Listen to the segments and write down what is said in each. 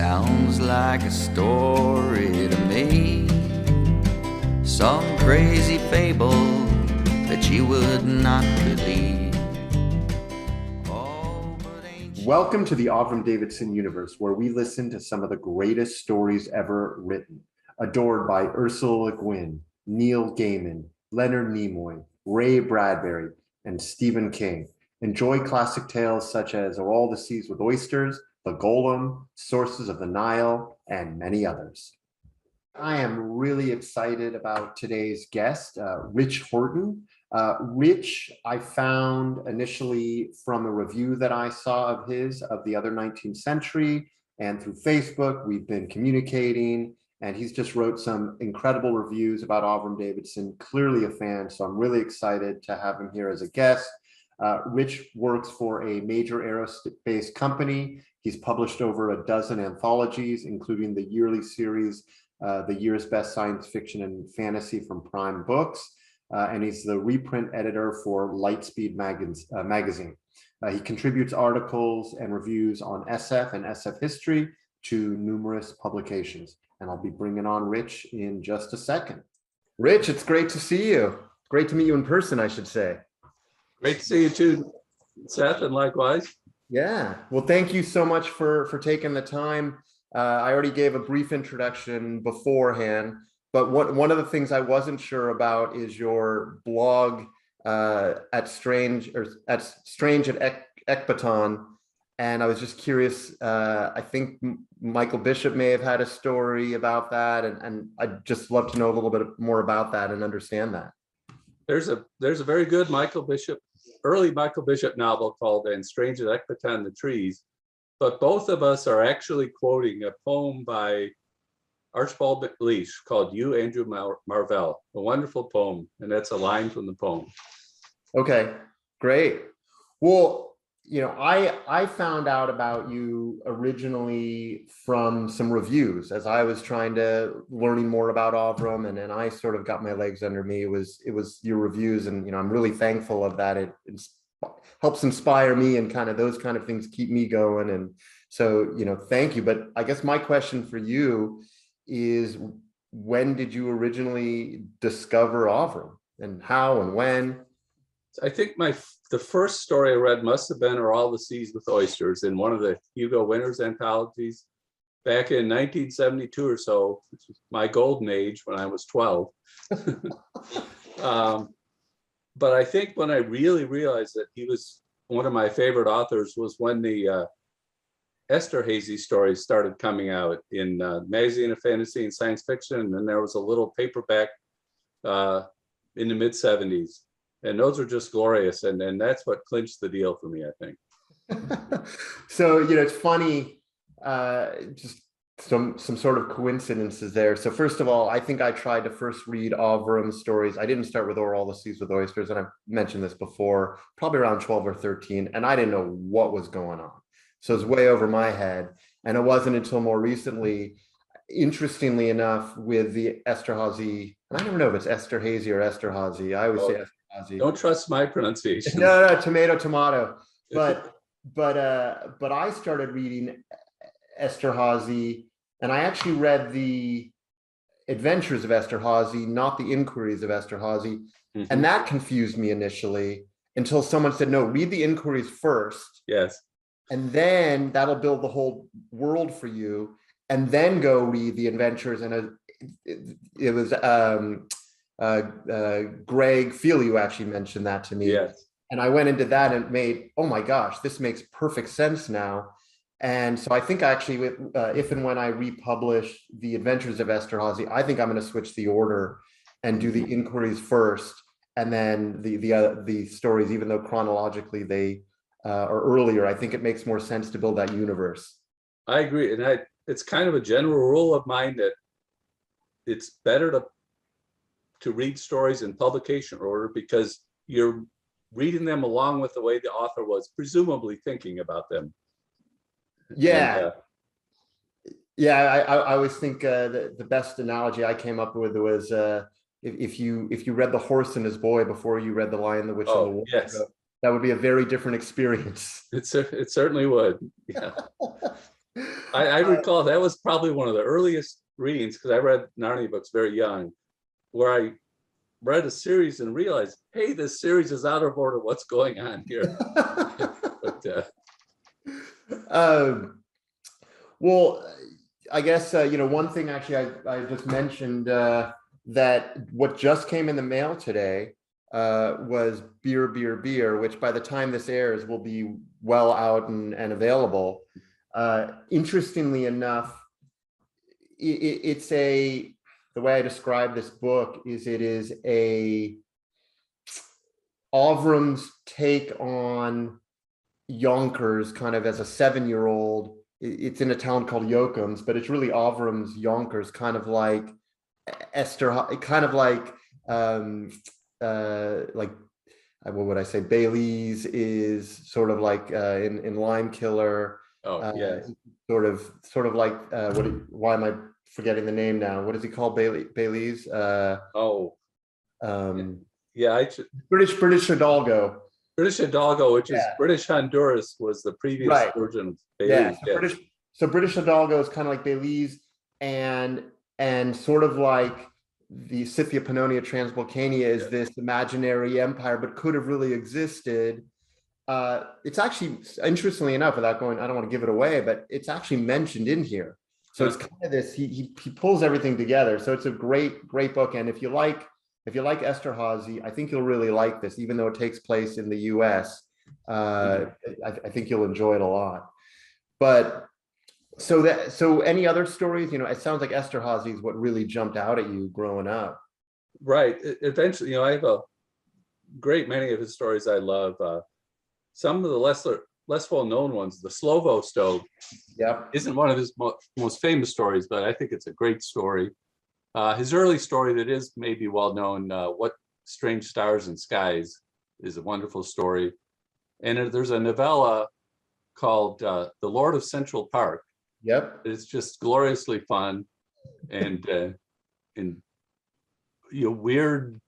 sounds like a story to me, some crazy fable that you would not believe. Oh, but ain't you... Welcome to the Avram Davidson universe, where we listen to some of the greatest stories ever written, adored by Ursula Le Guin, Neil Gaiman, Leonard Nimoy, Ray Bradbury, and Stephen King. Enjoy classic tales such as Are All the Seas with Oysters, The Golem, Sources of the Nile, and many others. I am really excited about today's guest, Rich Horton. Rich, I found initially from a review that I saw of his of the Other 19th Century, and through Facebook, we've been communicating, and he's just wrote some incredible reviews about Avram Davidson, clearly a fan, so I'm really excited to have him here as a guest. Rich works for a major aerospace company. He's published over a dozen anthologies, including the yearly series, The Year's Best Science Fiction and Fantasy from Prime Books. And he's the reprint editor for Lightspeed magazine. He contributes articles and reviews on SF and SF history to numerous publications. And I'll be bringing on Rich in just a second. Rich, it's great to see you. Great to meet you in person, I should say. Great to see you too, Seth, and likewise. Yeah, well, thank you so much for taking the time. I already gave a brief introduction beforehand, but one of the things I wasn't sure about is your blog at Strange at Ecbatan, and I was just curious. I think Michael Bishop may have had a story about that, and I'd just love to know a little bit more about that and understand that. There's a very good early Michael Bishop novel called "And Strange at Ecbatan, the Trees," but both of us are actually quoting a poem by Archibald MacLeish called "You, Andrew Marvell," a wonderful poem, and that's a line from the poem. Okay, great. Well, I found out about you originally from some reviews as I was learning more about Avram, and then I sort of got my legs under me. It was your reviews, and I'm really thankful of that. It helps inspire me, and kind of those kind of things keep me going. And so, thank you. But I guess my question for you is, when did you originally discover Avram, and how and when? I think the first story I read must have been Are All the Seas with Oysters in one of the Hugo Winners anthologies back in 1972 or so, which was my golden age when I was 12. But I think when I really realized that he was one of my favorite authors was when the Esterhazy stories started coming out in Magazine of Fantasy and Science Fiction, and then there was a little paperback in the mid-70s. And those are just glorious, and that's what clinched the deal for me, I think. So, it's funny, just some sort of coincidences there. So first of all, I think I tried to first read Avram's stories. I didn't start with Are All the Seas with Oysters, and I've mentioned this before, probably around 12 or 13, and I didn't know what was going on. So it's way over my head. And it wasn't until more recently, interestingly enough, with the Esterhazy, and I never know if it's Esterhazy or Esterhazy. I always say Esterhazy. Don't trust my pronunciation. No, tomato. But I started reading Esterhazy, and I actually read the Adventures of Esterhazy, not the Inquiries of Esterhazy, and that confused me initially until someone said, "No, read the Inquiries first." Yes. And then that'll build the whole world for you, and then go read the Adventures. And it was Greg Feely who actually mentioned that to me. Yes. And I went into that and made, oh my gosh, this makes perfect sense now. And so I think actually, if and when I republish the Adventures of Esterhazy, I think I'm going to switch the order and do the Inquiries first, and then the stories, even though chronologically they are earlier. I think it makes more sense to build that universe. I agree, and it's kind of a general rule of mine that it's better to read stories in publication order, because you're reading them along with the way the author was presumably thinking about them. Yeah. I always think the best analogy I came up with was if you read The Horse and His Boy before you read The Lion, the Witch, and the Wardrobe, yes, that would be a very different experience. It certainly would. Yeah. I recall that was probably one of the earliest readings, because I read Narnia books very young, where I read a series and realized, hey, this series is out of order. What's going on here? But Well, I guess, one thing actually I just mentioned that what just came in the mail today was Beer, which by the time this airs will be well out and available. Interestingly enough, it's the way I describe this book is it is Avram's take on Yonkers kind of as a 7-year-old. It's in a town called Yoakams, but it's really Avram's Yonkers, kind of like Esther, kind of like what would I say? Bailey's is sort of like in Lime Killer. oh yes, Sort of like why am I forgetting the name now? What is he called? Bailey's. Yeah, British Hidalgo. British Hidalgo, which is Yeah. British Honduras, was the previous Right. version of Yeah, Bailey's. British Hidalgo is kind of like Belize, and sort of like the Scythia Pannonia Transvolcania is this imaginary empire, but could have really existed. It's actually, interestingly enough, without going, I don't want to give it away, but it's actually mentioned in here. So it's kind of this, he pulls everything together. So it's a great book. And if you like Esterhazy, I think you'll really like this, even though it takes place in the US. I think you'll enjoy it a lot. But so any other stories? It sounds like Esterhazy is what really jumped out at you growing up. Right. Eventually, I have a great many of his stories I love. Some of the less well-known ones, the Slovo Stove, isn't one of his most famous stories, but I think it's a great story. His early story that is maybe well-known, What Strange Stars and Skies, is a wonderful story. And there's a novella called The Lord of Central Park. It's just gloriously fun and weird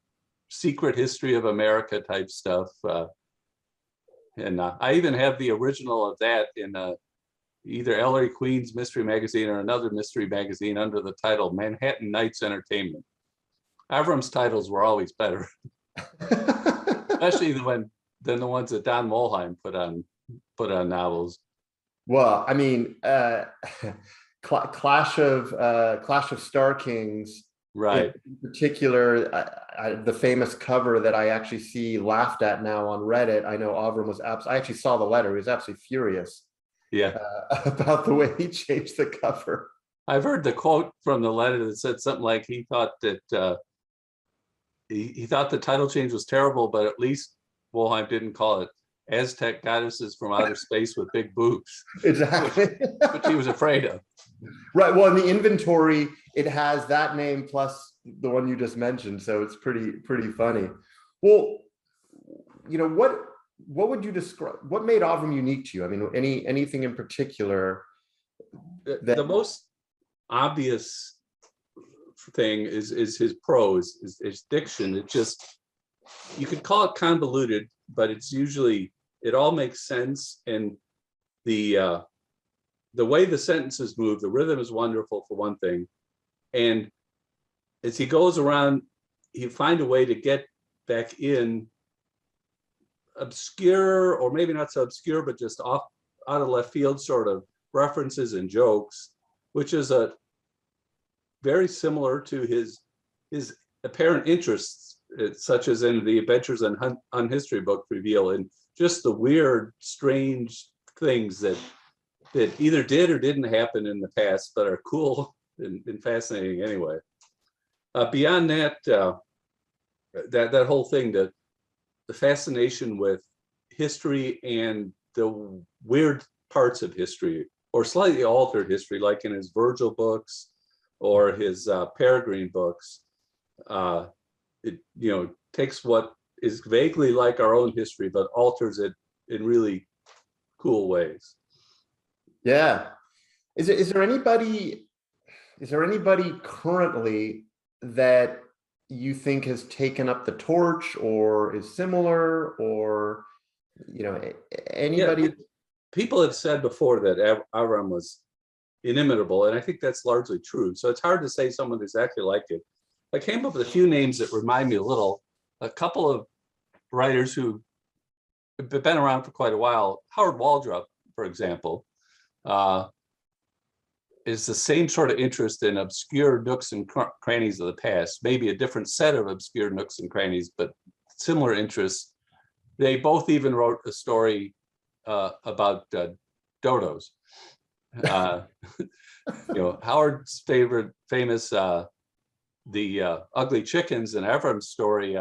secret history of America type stuff. And I even have the original of that in either Ellery Queen's mystery magazine or another mystery magazine under the title Manhattan Nights Entertainment. Avram's titles were always better, especially than the ones that Don Molheim put on novels. Well, I mean, Clash of Star Kings, right? In particular, the famous cover that I actually see laughed at now on Reddit. I know Avram was I actually saw the letter. He was absolutely furious. Yeah, about the way he changed the cover. I've heard the quote from the letter that said something like he thought that he thought the title change was terrible, but at least Molheim didn't call it Aztec Goddesses from Outer Space with Big Boobs. Exactly. which he was afraid of. Right. Well, in the inventory, it has that name plus the one you just mentioned, so it's pretty funny. Well, what would you describe? What made Avram unique to you? I mean, anything in particular? The most obvious thing is his prose, his diction. It just, you could call it convoluted, but it all makes sense, and the way the sentences move, the rhythm is wonderful for one thing, and as he goes around, he find a way to get back in obscure, or maybe not so obscure, but just out of left field sort of references and jokes, which is very similar to his apparent interests, such as in the Adventures on History book reveal, and just the weird, strange things that either did or didn't happen in the past, but are cool and fascinating anyway. Beyond that, that whole thing, the fascination with history and the weird parts of history, or slightly altered history, like in his Virgil books or his Peregrine books. It takes what is vaguely like our own history, but alters it in really cool ways. Yeah. Is there anybody currently that you think has taken up the torch or is similar, or anybody? Yeah, people have said before that Avram was inimitable, and I think that's largely true. So it's hard to say someone exactly like it. I came up with a few names that remind me a little. A couple of writers who have been around for quite a while. Howard Waldrop, for example, is the same sort of interest in obscure nooks and crannies of the past, maybe a different set of obscure nooks and crannies, but similar interests. They both even wrote a story about dodos. Howard's famous the ugly chickens, and Avram's story,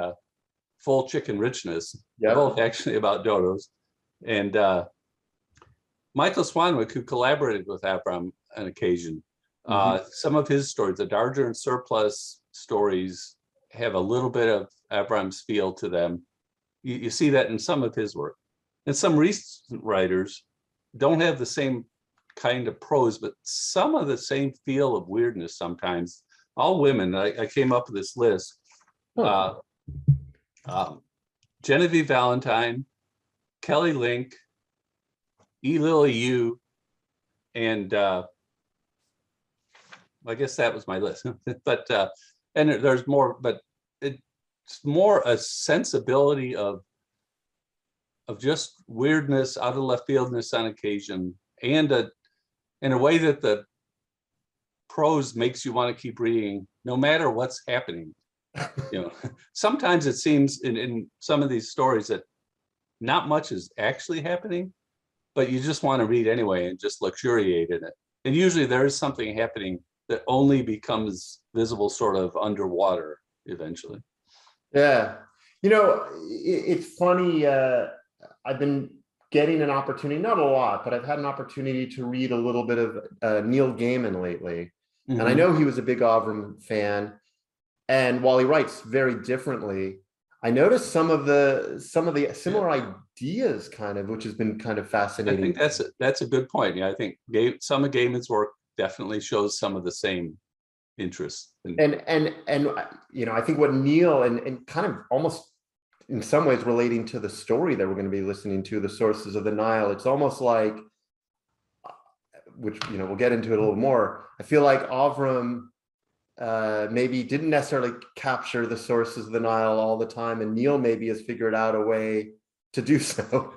Full Chicken Richness, both actually about dodos. And Michael Swanwick, who collaborated with Avram on occasion, some of his stories, the Darger and Surplus stories, have a little bit of Avram's feel to them. You see that in some of his work. And some recent writers don't have the same kind of prose, but some of the same feel of weirdness sometimes. All women. I came up with this list. Genevieve Valentine, Kelly Link, E. Lily Yu, and I guess that was my list. But and there's more, but it's more a sensibility of just weirdness, out of left fieldness on occasion, and in a way that the prose makes you want to keep reading no matter what's happening. Sometimes it seems in some of these stories that not much is actually happening, but you just want to read anyway and just luxuriate in it. And usually there is something happening that only becomes visible sort of underwater eventually. Yeah. It's funny. I've been getting an opportunity, not a lot, but I've had an opportunity to read a little bit of Neil Gaiman lately. Mm-hmm. And I know he was a big Avram fan. And while he writes very differently, I noticed some of the similar ideas, kind of, which has been kind of fascinating. I think that's a good point. Yeah, I think some of Gaiman's work definitely shows some of the same interests. And I think what Neil and kind of almost in some ways relating to the story that we're going to be listening to, The Sources of the Nile, it's almost like, which we'll get into it a little more. I feel like Avram maybe didn't necessarily capture the sources of the Nile all the time, and Neil maybe has figured out a way to do so.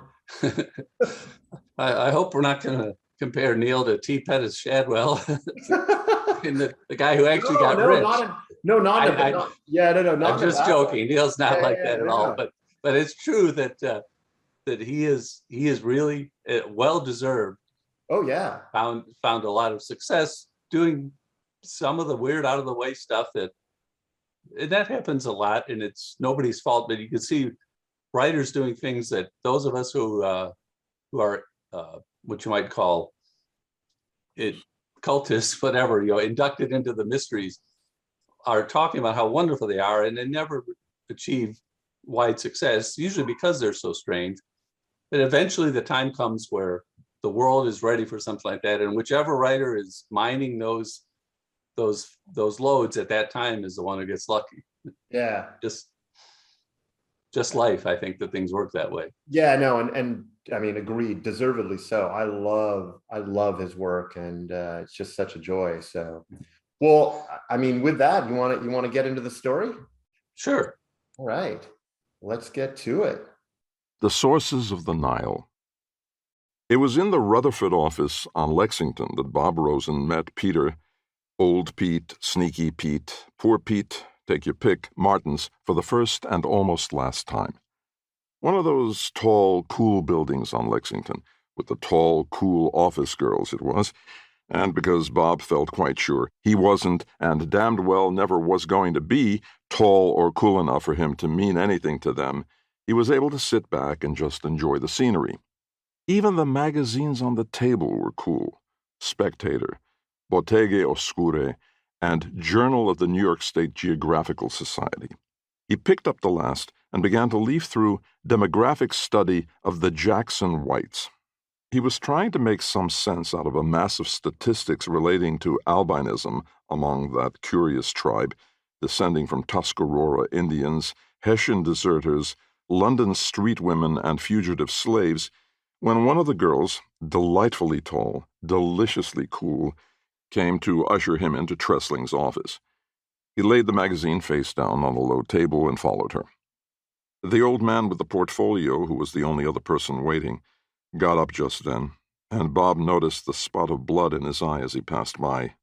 I hope we're not going to compare Neil to T. Pettis Shadwell, and the guy who actually got rich. I'm just joking. Neil's not like that at all. But it's true that he is really well deserved. Oh yeah, found a lot of success doing some of the weird, out of the way stuff that happens a lot, and it's nobody's fault. But you can see writers doing things that those of us who are what you might call it cultists, whatever, inducted into the mysteries, are talking about how wonderful they are, and they never achieve wide success, usually because they're so strange. But eventually the time comes where the world is ready for something like that, and whichever writer is mining those loads at that time is the one who gets lucky. Yeah, just life. I think that things work that way. Yeah, no, and I mean, agreed, deservedly so. I love his work, and it's just such a joy. So, well, I mean, with that, you want to get into the story? Sure. All right, let's get to it. The Sources of the Nile. It was in the Rutherford office on Lexington that Bob Rosen met Peter, Old Pete, Sneaky Pete, Poor Pete, take your pick, Martins, for the first and almost last time. One of those tall, cool buildings on Lexington, with the tall, cool office girls it was, and because Bob felt quite sure he wasn't, and damned well never was going to be, tall or cool enough for him to mean anything to them, he was able to sit back and just enjoy the scenery. Even the magazines on the table were cool. Spectator, Botteghe Oscure, and Journal of the New York State Geographical Society. He picked up the last and began to leaf through Demographic Study of the Jackson Whites. He was trying to make some sense out of a mass of statistics relating to albinism among that curious tribe, descending from Tuscarora Indians, Hessian deserters, London street women, and fugitive slaves, when one of the girls, delightfully tall, deliciously cool, came to usher him into Tressling's office. He laid the magazine face down on a low table and followed her. The old man with the portfolio, who was the only other person waiting, got up just then, and Bob noticed the spot of blood in his eye as he passed by.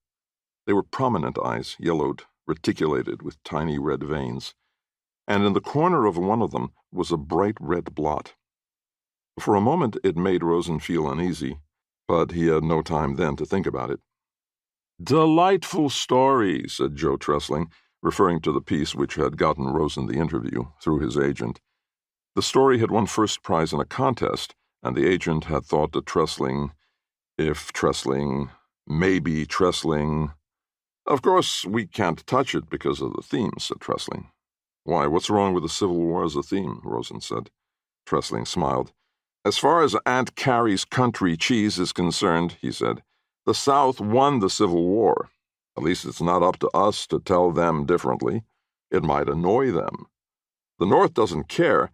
They were prominent eyes, yellowed, reticulated with tiny red veins, and in the corner of one of them was a bright red blot. For a moment it made Rosen feel uneasy, but he had no time then to think about it. "Delightful story," said Joe Tressling, referring to the piece which had gotten Rosen the interview through his agent. The story had won first prize in a contest, and the agent had thought that maybe Tressling... "Of course, we can't touch it because of the theme," said Tressling. "Why, what's wrong with the Civil War as a theme?" Rosen said. Tressling smiled. "As far as Aunt Carrie's country cheese is concerned," he said, "the South won the Civil War. At least it's not up to us to tell them differently. It might annoy them. The North doesn't care,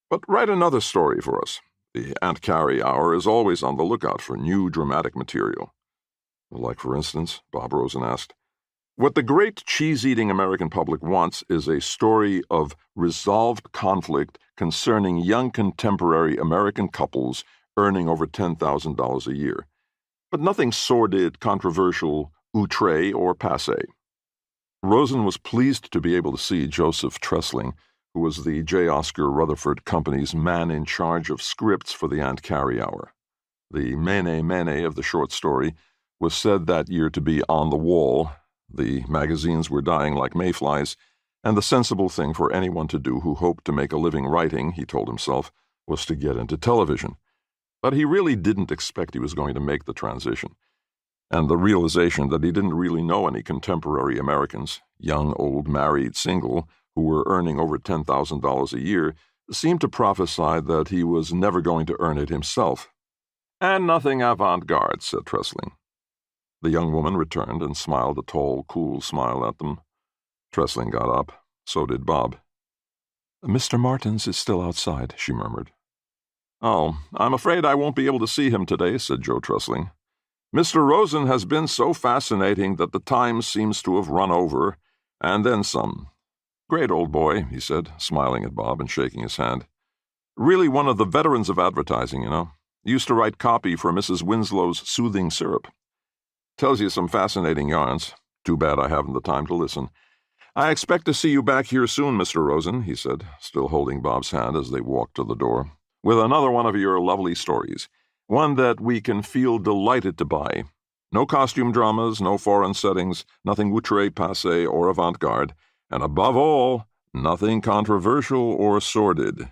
but write another story for us. The Aunt Carrie Hour is always on the lookout for new dramatic material." "Like, for instance?" Bob Rosen asked. "What the great cheese-eating American public wants is a story of resolved conflict concerning young contemporary American couples earning over $10,000 a year. But nothing sordid, controversial, outre, or passé." Rosen was pleased to be able to see Joseph Tressling, who was the J. Oscar Rutherford Company's man in charge of scripts for the Aunt Carrie Hour. The Mene Mene of the short story was said that year to be on the wall. The magazines were dying like mayflies, and the sensible thing for anyone to do who hoped to make a living writing, he told himself, was to get into television. But he really didn't expect he was going to make the transition, and the realization that he didn't really know any contemporary Americans, young, old, married, single, who were earning over $10,000 a year, seemed to prophesy that he was never going to earn it himself. "And nothing avant-garde," said Tressling. The young woman returned and smiled a tall, cool smile at them. Tressling got up. So did Bob. "Mr. Martins is still outside," she murmured. "Oh, I'm afraid I won't be able to see him today," said Joe Tressling. "Mr. Rosen has been so fascinating that the time seems to have run over, and then some. Great old boy," he said, smiling at Bob and shaking his hand. "Really one of the veterans of advertising, you know. Used to write copy for Mrs. Winslow's Soothing Syrup. Tells you some fascinating yarns. Too bad I haven't the time to listen. I expect to see you back here soon, Mr. Rosen," he said, still holding Bob's hand as they walked to the door, "with another one of your lovely stories. One that we can feel delighted to buy. No costume dramas, no foreign settings, nothing outre, passé, or avant-garde, and above all, nothing controversial or sordid.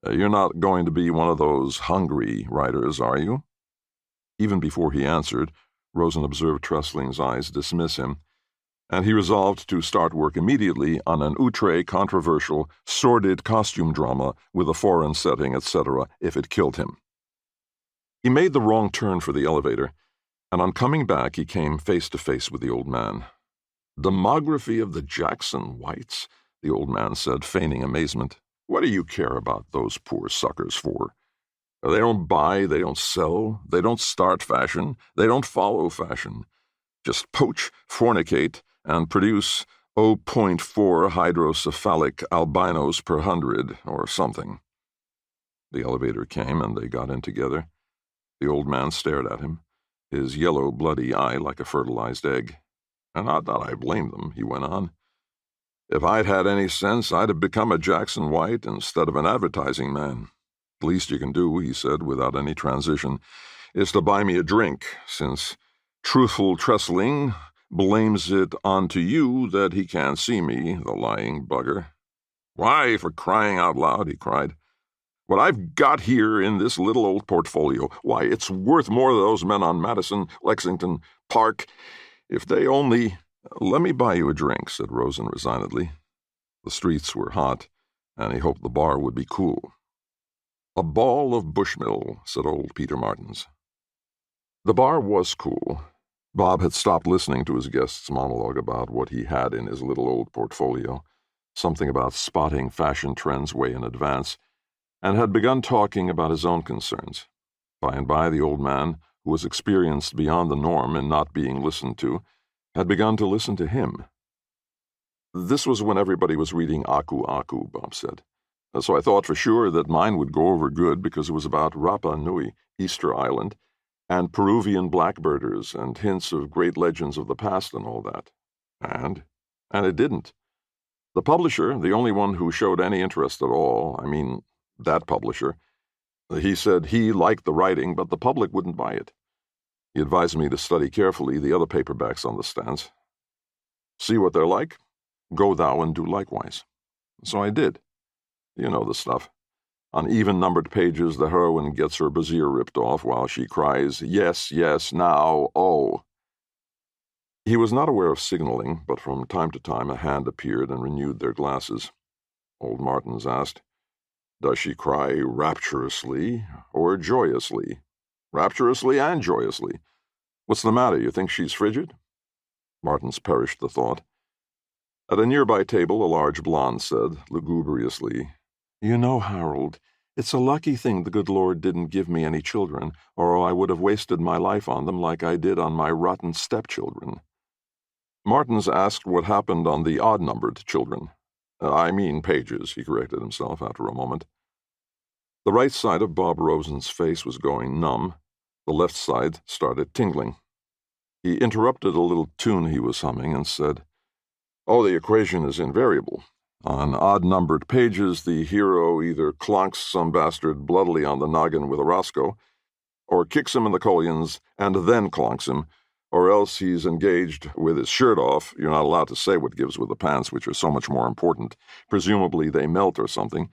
You're not going to be one of those hungry writers, are you?" Even before he answered, Rosen observed Tressling's eyes dismiss him, and he resolved to start work immediately on an outre, controversial, sordid costume drama with a foreign setting, etc., if it killed him. He made the wrong turn for the elevator, and on coming back he came face to face with the old man. "Demography of the Jackson Whites," the old man said, feigning amazement. "What do you care about those poor suckers for? They don't buy, they don't sell, they don't start fashion, they don't follow fashion. Just poach, fornicate, and produce 0.4 hydrocephalic albinos per 100, or something." The elevator came, and they got in together. The old man stared at him, his yellow, bloody eye like a fertilized egg. "And not that I blame them," he went on. "If I'd had any sense, I'd have become a Jackson White instead of an advertising man. The least you can do," he said, without any transition, "is to buy me a drink, since truthful Tressling blames it onto you that he can't see me, the lying bugger. Why, for crying out loud," he cried, "what I've got here in this little old portfolio, why, it's worth more than those men on Madison, Lexington Park, if they only—" "Let me buy you a drink," said Rosen resignedly. The streets were hot, and he hoped the bar would be cool. "A ball of Bushmill," said old Peter Martins. The bar was cool. Bob had stopped listening to his guest's monologue about what he had in his little old portfolio, something about spotting fashion trends way in advance, and had begun talking about his own concerns. By and by the old man, who who was experienced beyond the norm in not being listened to, had begun to listen to him. This was when everybody was reading Aku Aku, Bob said. So I thought for sure that mine would go over good because it was about Rapa Nui, Easter Island, and Peruvian blackbirders and hints of great legends of the past and all that. And it didn't. The publisher, the only one who showed any interest at all, that publisher, he said he liked the writing, but the public wouldn't buy it. He advised me to study carefully the other paperbacks on the stands. See what they're like? Go thou and do likewise. So I did. You know the stuff. On even-numbered pages, the heroine gets her brassiere ripped off while she cries, "Yes, yes, now, oh." He was not aware of signaling, but from time to time a hand appeared and renewed their glasses. Old Martins asked, "Does she cry rapturously or joyously?" "Rapturously and joyously. What's the matter? You think she's frigid?" Martins perished the thought. At a nearby table, a large blonde said, lugubriously, "You know, Harold, it's a lucky thing the good Lord didn't give me any children, or I would have wasted my life on them like I did on my rotten stepchildren." Martins asked what happened on the odd-numbered children. Pages, he corrected himself after a moment. The right side of Bob Rosen's face was going numb. The left side started tingling. He interrupted a little tune he was humming and said, "Oh, the equation is invariable. On odd-numbered pages, the hero either clonks some bastard bloodily on the noggin with a Roscoe, or kicks him in the colions and then clonks him, or else he's engaged with his shirt off. You're not allowed to say what gives with the pants, which are so much more important. Presumably they melt or something.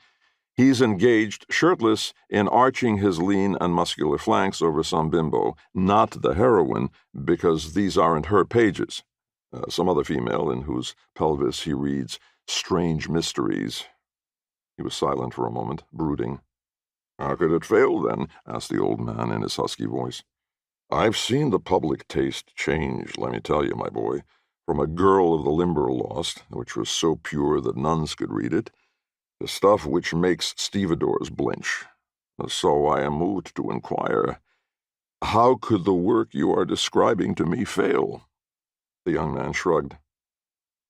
He's engaged, shirtless, in arching his lean and muscular flanks over some bimbo, not the heroine, because these aren't her pages. Some other female in whose pelvis he reads strange mysteries." He was silent for a moment, brooding. "How could it fail, then?" asked the old man in his husky voice. "I've seen the public taste change, let me tell you, my boy, from a girl of the Limberlost, which was so pure that nuns could read it, to stuff which makes stevedores blench. So I am moved to inquire, how could the work you are describing to me fail?" The young man shrugged.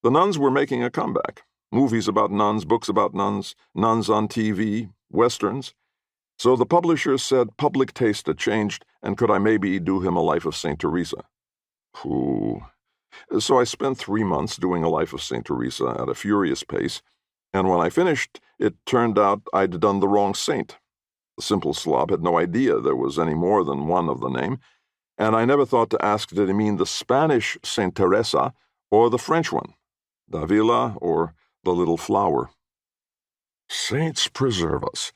The nuns were making a comeback. Movies about nuns, books about nuns, nuns on TV, westerns. So the publisher said public taste had changed, and could I maybe do him a life of St. Teresa? Pooh. So I spent 3 months doing a life of St. Teresa at a furious pace, and when I finished, it turned out I'd done the wrong saint. The simple slob had no idea there was any more than one of the name, and I never thought to ask did he mean the Spanish St. Teresa or the French one, Davila or the Little Flower. Saints preserve us.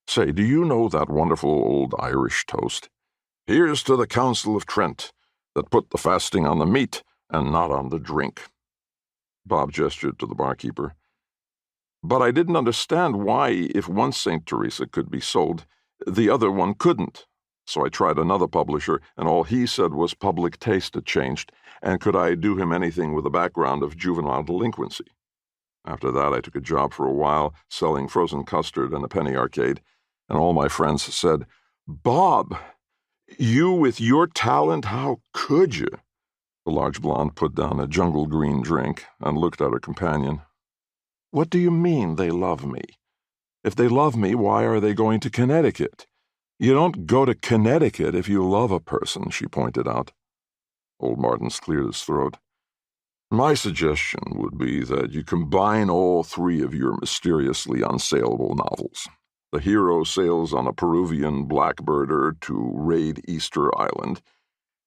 Say, do you know that wonderful old Irish toast? Here's to the Council of Trent, that put the fasting on the meat and not on the drink. Bob gestured to the barkeeper. But I didn't understand why, if one St. Teresa could be sold, the other one couldn't. So I tried another publisher, and all he said was public taste had changed, and could I do him anything with a background of juvenile delinquency. After that, I took a job for a while, selling frozen custard in a penny arcade, and all my friends said, "Bob, you with your talent, how could you?" The large blonde put down a jungle green drink and looked at her companion. "What do you mean they love me? If they love me, why are they going to Connecticut? You don't go to Connecticut if you love a person," she pointed out. Old Martins cleared his throat. "My suggestion would be that you combine all 3 of your mysteriously unsaleable novels. The hero sails on a Peruvian blackbirder to raid Easter Island,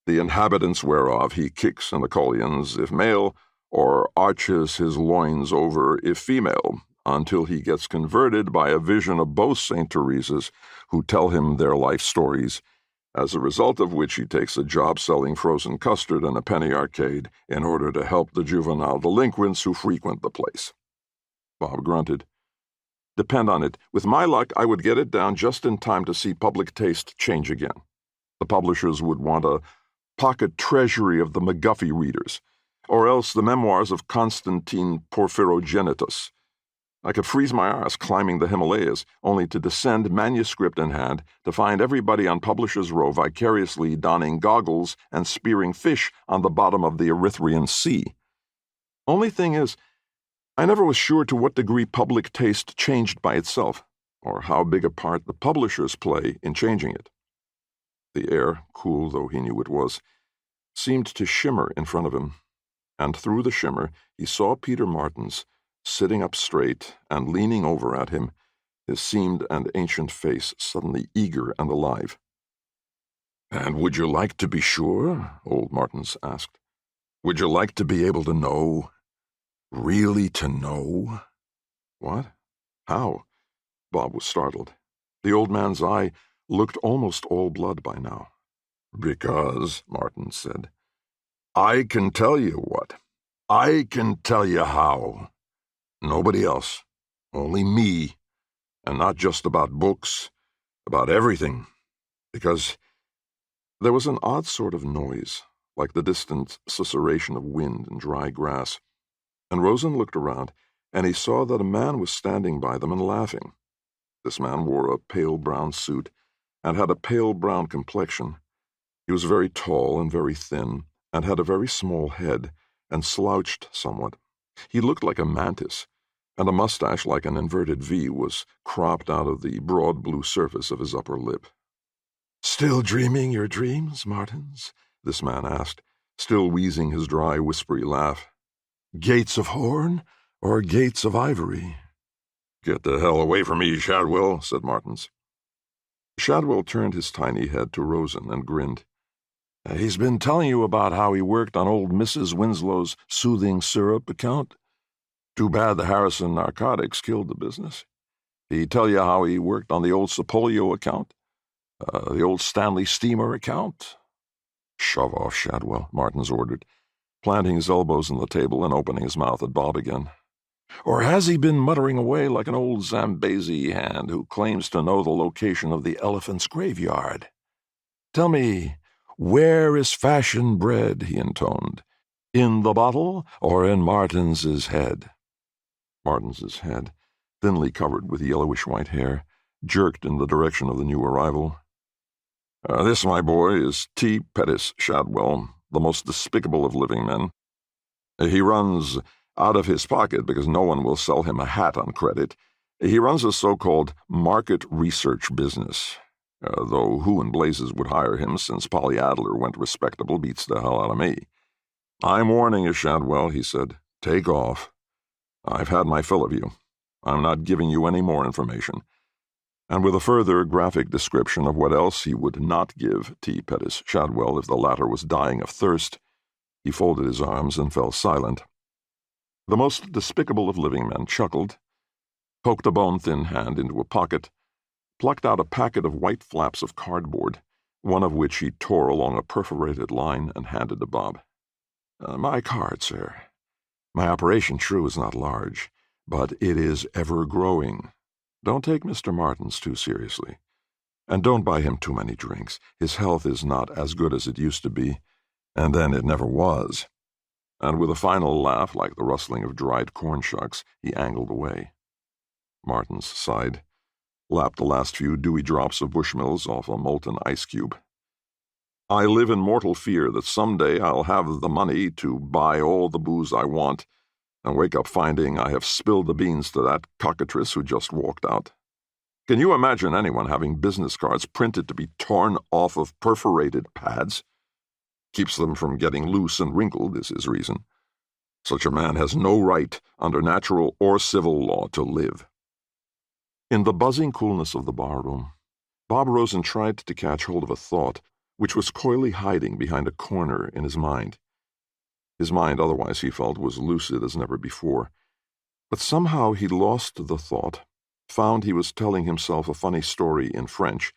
the inhabitants whereof he kicks in the colions if male, or arches his loins over if female, until he gets converted by a vision of both St. Teresas who tell him their life stories, as a result of which he takes a job selling frozen custard in a penny arcade in order to help the juvenile delinquents who frequent the place." Bob grunted. "Depend on it. With my luck, I would get it down just in time to see public taste change again. The publishers would want a pocket treasury of the McGuffey readers, or else the memoirs of Constantine Porphyrogenitus. I could freeze my arse climbing the Himalayas, only to descend manuscript in hand to find everybody on Publishers Row vicariously donning goggles and spearing fish on the bottom of the Erythraean Sea. Only thing is, I never was sure to what degree public taste changed by itself, or how big a part the publishers play in changing it. The air, cool though he knew it was, seemed to shimmer in front of him, and through the shimmer he saw Peter Martins, sitting up straight and leaning over at him, his seamed and ancient face suddenly eager and alive. "And would you like to be sure?" old Martins asked. "Would you like to be able to know? Really to know?" "What? How?" Bob was startled. The old man's eye looked almost all blood by now. "Because," Martins said, "I can tell you what. I can tell you how. Nobody else. Only me. And not just about books. About everything. Because—" There was an odd sort of noise, like the distant susurration of wind in dry grass, and Rosen looked around, and he saw that a man was standing by them and laughing. This man wore a pale brown suit and had a pale brown complexion. He was very tall and very thin, and had a very small head, and slouched somewhat. He looked like a mantis, and a mustache like an inverted V was cropped out of the broad blue surface of his upper lip. "Still dreaming your dreams, Martins?" this man asked, still wheezing his dry, whispery laugh. "Gates of horn or gates of ivory?" "Get the hell away from me, Shadwell," said Martins. Shadwell turned his tiny head to Rosen and grinned. "He's been telling you about how he worked on old Mrs. Winslow's soothing syrup account? Too bad the Harrison narcotics killed the business. He tell you how he worked on the old Sapolio account? The old Stanley Steamer account?" "Shove off, Shadwell," Martins ordered, planting his elbows on the table and opening his mouth at Bob again. "Or has he been muttering away like an old Zambezi hand who claims to know the location of the elephant's graveyard? Tell me, where is fashion bred?" he intoned. "In the bottle or in Martins's head?" Martins's head, thinly covered with yellowish-white hair, jerked in the direction of the new arrival. "This, my boy, is T. Pettis Shadwell, the most despicable of living men. He runs out of his pocket because no one will sell him a hat on credit. He runs a so-called market research business, though who in blazes would hire him since Polly Adler went respectable beats the hell out of me. I'm warning you, Shadwell," he said. "Take off. I've had my fill of you. I'm not giving you any more information." And with a further graphic description of what else he would not give T. Pettis Shadwell if the latter was dying of thirst, he folded his arms and fell silent. The most despicable of living men chuckled, poked a bone-thin hand into a pocket, plucked out a packet of white flaps of cardboard, one of which he tore along a perforated line and handed to Bob. "My card, sir. My operation, true, is not large, but it is ever-growing. Don't take Mr. Martins too seriously. And don't buy him too many drinks. His health is not as good as it used to be, and then it never was." And with a final laugh like the rustling of dried corn shucks, he angled away. Martins sighed, lapped the last few dewy drops of Bushmills off a molten ice cube. "I live in mortal fear that someday I'll have the money to buy all the booze I want and wake up finding I have spilled the beans to that cockatrice who just walked out. Can you imagine anyone having business cards printed to be torn off of perforated pads? Keeps them from getting loose and wrinkled is his reason. Such a man has no right, under natural or civil law, to live." In the buzzing coolness of the barroom, Bob Rosen tried to catch hold of a thought which was coyly hiding behind a corner in his mind. His mind, otherwise, he felt, was lucid as never before. But somehow he lost the thought, found he was telling himself a funny story in French,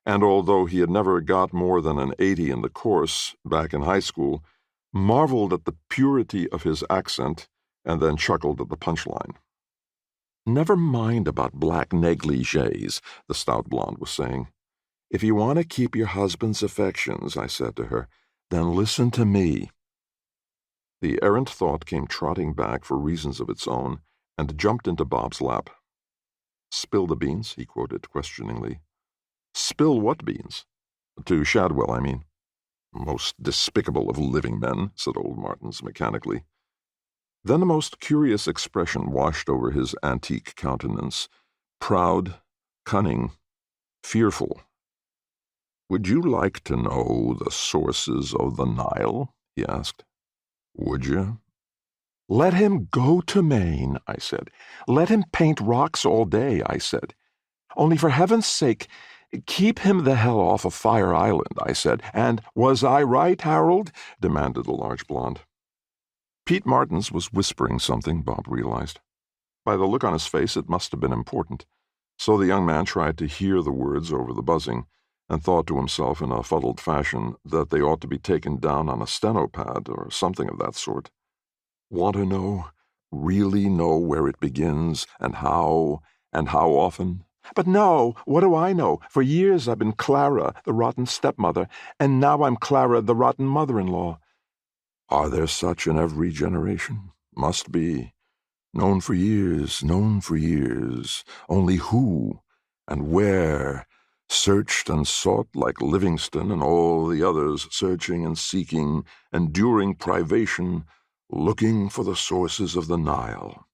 and although he had never got more than an 80 in the course back in high school, marveled at the purity of his accent and then chuckled at the punchline. "Never mind about black negligées," the stout blonde was saying. "If you want to keep your husband's affections," I said to her, "then listen to me." The errant thought came trotting back for reasons of its own, and jumped into Bob's lap. "Spill the beans," he quoted questioningly. "Spill what beans?" "To Shadwell, I mean." "Most despicable of living men," said old Martins mechanically. Then a most curious expression washed over his antique countenance, proud, cunning, fearful. "Would you like to know the sources of the Nile?" he asked. "Would you?" "Let him go to Maine," I said. "Let him paint rocks all day," I said. "Only for heaven's sake, keep him the hell off of Fire Island," I said. "And was I right, Harold?" demanded the large blonde. Pete Martins was whispering something, Bob realized. By the look on his face, it must have been important. So the young man tried to hear the words over the buzzing, and thought to himself in a fuddled fashion that they ought to be taken down on a steno pad or something of that sort. Want to know, really know where it begins, and how often? But no, what do I know? For years I've been Clara, the rotten stepmother, and now I'm Clara, the rotten mother-in-law. Are there such in every generation? Must be. Known for years, only who and where, searched and sought like Livingston and all the others, searching and seeking, enduring privation, looking for the sources of the Nile.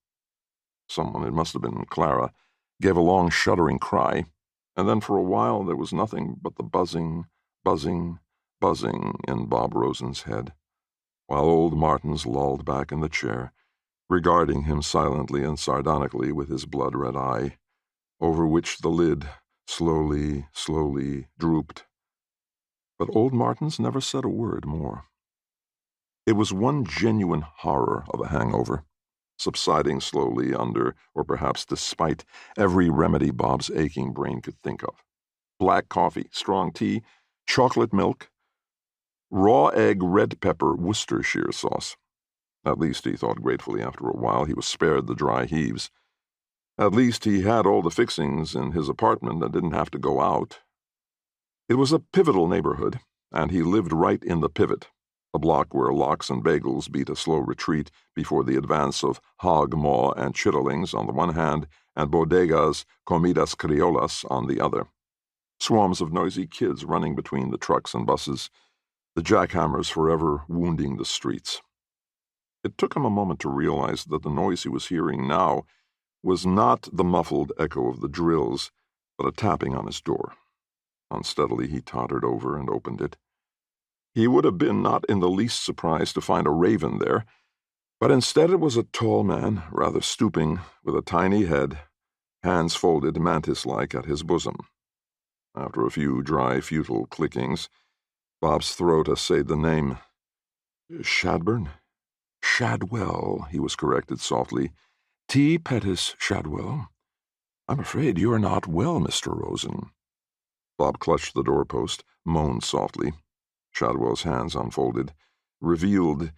Someone, it must have been Clara, gave a long shuddering cry, and then for a while there was nothing but the buzzing in Bob Rosen's head, while old Martins lolled back in the chair, regarding him silently and sardonically with his blood-red eye, over which the lid slowly drooped. But old Martins never said a word more. It was one genuine horror of a hangover, subsiding slowly under, or perhaps despite, every remedy Bob's aching brain could think of. Black coffee, strong tea, chocolate milk, raw egg, red pepper, Worcestershire sauce. At least, he thought gratefully after a while, he was spared the dry heaves. At least he had all the fixings in his apartment and didn't have to go out. It was a pivotal neighborhood, and he lived right in the pivot, a block where lox and bagels beat a slow retreat before the advance of hog maw and chitterlings on the one hand and bodegas, comidas criollas on the other. Swarms of noisy kids running between the trucks and buses, the jackhammers forever wounding the streets. It took him a moment to realize that the noise he was hearing now was not the muffled echo of the drills, but a tapping on his door. Unsteadily he tottered over and opened it. He would have been not in the least surprised to find a raven there, but instead it was a tall man, rather stooping, with a tiny head, hands folded mantis-like at his bosom. After a few dry, futile clickings, Bob's throat essayed the name. Shadburn? Shadwell, he was corrected softly. T. Pettis Shadwell. I'm afraid you are not well, Mr. Rosen. Bob clutched the doorpost, moaned softly. Shadwell's hands unfolded, revealed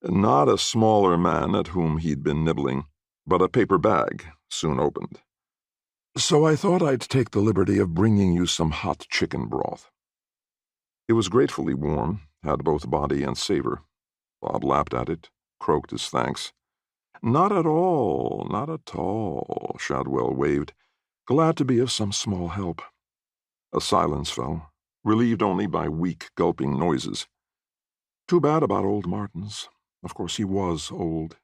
not a smaller man at whom he'd been nibbling, but a paper bag, soon opened. So I thought I'd take the liberty of bringing you some hot chicken broth. It was gratefully warm, had both body and savor. Bob lapped at it, croaked his thanks. Not at all, Shadwell waved, glad to be of some small help. A silence fell, relieved only by weak, gulping noises. Too bad about old Martins. Of course, he was old.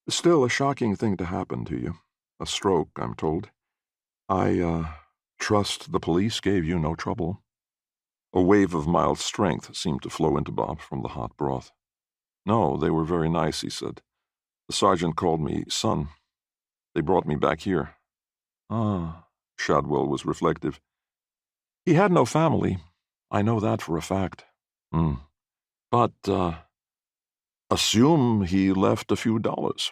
Still a shocking thing to happen to you. A stroke, I'm told. I trust the police gave you no trouble. A wave of mild strength seemed to flow into Bob from the hot broth. No, they were very nice, he said. The sergeant called me son. They brought me back here. Ah, Shadwell was reflective. He had no family. I know that for a fact. But, assume he left a few dollars.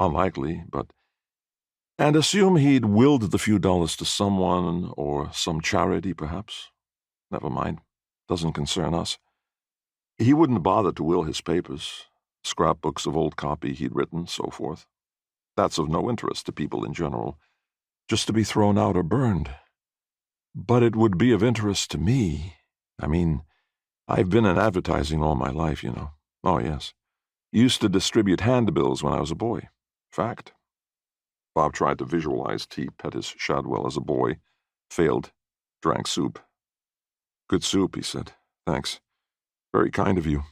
Unlikely, but... And assume he'd willed the few dollars to someone or some charity, perhaps. Never mind. Doesn't concern us. He wouldn't bother to will his papers, scrapbooks of old copy he'd written, so forth. That's of no interest to people in general, just to be thrown out or burned. But it would be of interest to me. I mean, I've been in advertising all my life, you know. Oh, yes. Used to distribute handbills when I was a boy. Fact. Bob tried to visualize T. Pettis Shadwell as a boy. Failed. Drank soup. Good soup, he said. Thanks. Very kind of you.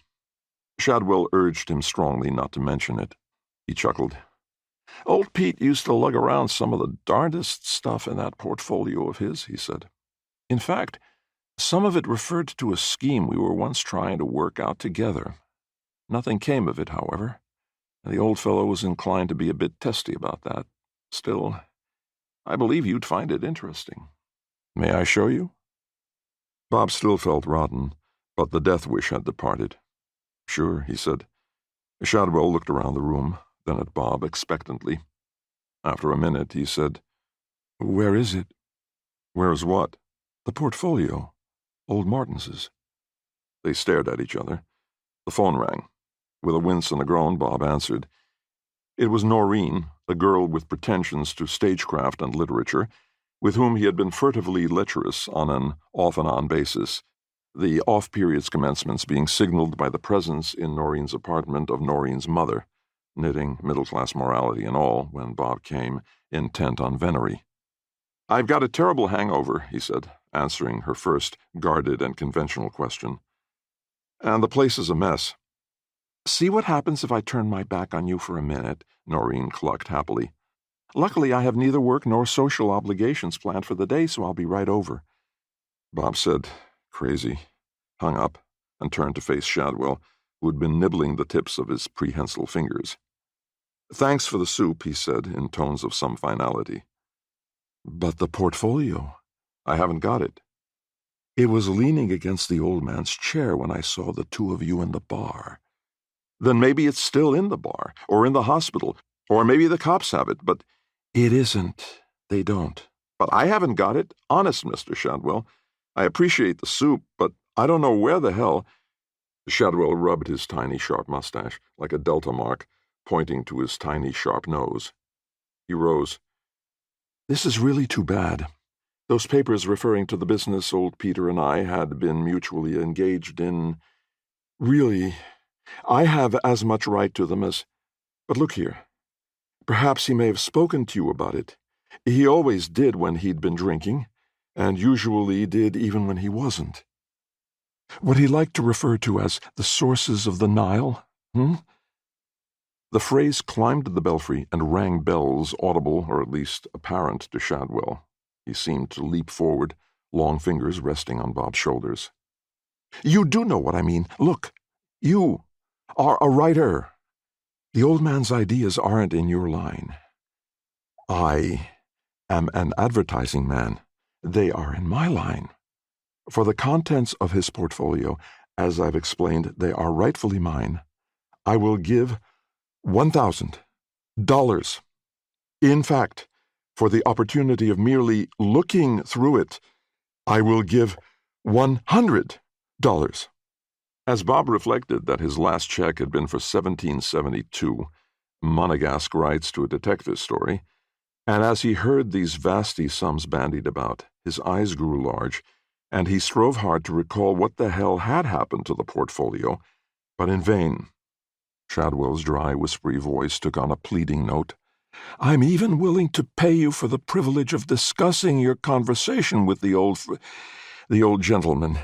Shadwell urged him strongly not to mention it. He chuckled. Old Pete used to lug around some of the darndest stuff in that portfolio of his, he said. In fact, some of it referred to a scheme we were once trying to work out together. Nothing came of it, however. The old fellow was inclined to be a bit testy about that. Still, I believe you'd find it interesting. May I show you? Bob still felt rotten, but the death wish had departed. Sure, he said. Shadwell looked around the room, then at Bob expectantly. After a minute, he said, Where is it? Where's what? The portfolio. Old Martin's. They stared at each other. The phone rang. With a wince and a groan, Bob answered. It was Noreen, a girl with pretensions to stagecraft and literature, with whom he had been furtively lecherous on an off-and-on basis, the off-periods commencements being signaled by the presence in Noreen's apartment of Noreen's mother, knitting middle-class morality and all when Bob came, intent on venery. I've got a terrible hangover, he said, answering her first guarded and conventional question. And the place is a mess. See what happens if I turn my back on you for a minute, Noreen clucked happily. Luckily, I have neither work nor social obligations planned for the day, so I'll be right over. Bob said, crazy, hung up, and turned to face Shadwell, who had been nibbling the tips of his prehensile fingers. Thanks for the soup, he said, in tones of some finality. But the portfolio, I haven't got it. It was leaning against the old man's chair when I saw the two of you in the bar. Then maybe it's still in the bar, or in the hospital, or maybe the cops have it, but it isn't. They don't. But I haven't got it, honest, Mr. Shadwell. I appreciate the soup, but I don't know where the hell. Shadwell rubbed his tiny, sharp mustache, like a delta mark, pointing to his tiny, sharp nose. He rose. This is really too bad. Those papers referring to the business old Peter and I had been mutually engaged in. Really, I have as much right to them as. But look here. Perhaps he may have spoken to you about it. He always did when he'd been drinking, and usually did even when he wasn't. What he liked to refer to as the sources of the Nile, The phrase climbed the belfry and rang bells audible, or at least apparent, to Shadwell. He seemed to leap forward, long fingers resting on Bob's shoulders. You do know what I mean. Look, you are a writer. The old man's ideas aren't in your line. I am an advertising man. They are in my line. For the contents of his portfolio, as I've explained, they are rightfully mine. I will give $1,000. In fact, for the opportunity of merely looking through it, I will give $100. As Bob reflected that his last check had been for 1772, Monegasque rights to a detective story, and as he heard these vasty sums bandied about, his eyes grew large, and he strove hard to recall what the hell had happened to the portfolio, but in vain. Shadwell's dry, whispery voice took on a pleading note. I'm even willing to pay you for the privilege of discussing your conversation with the old gentleman.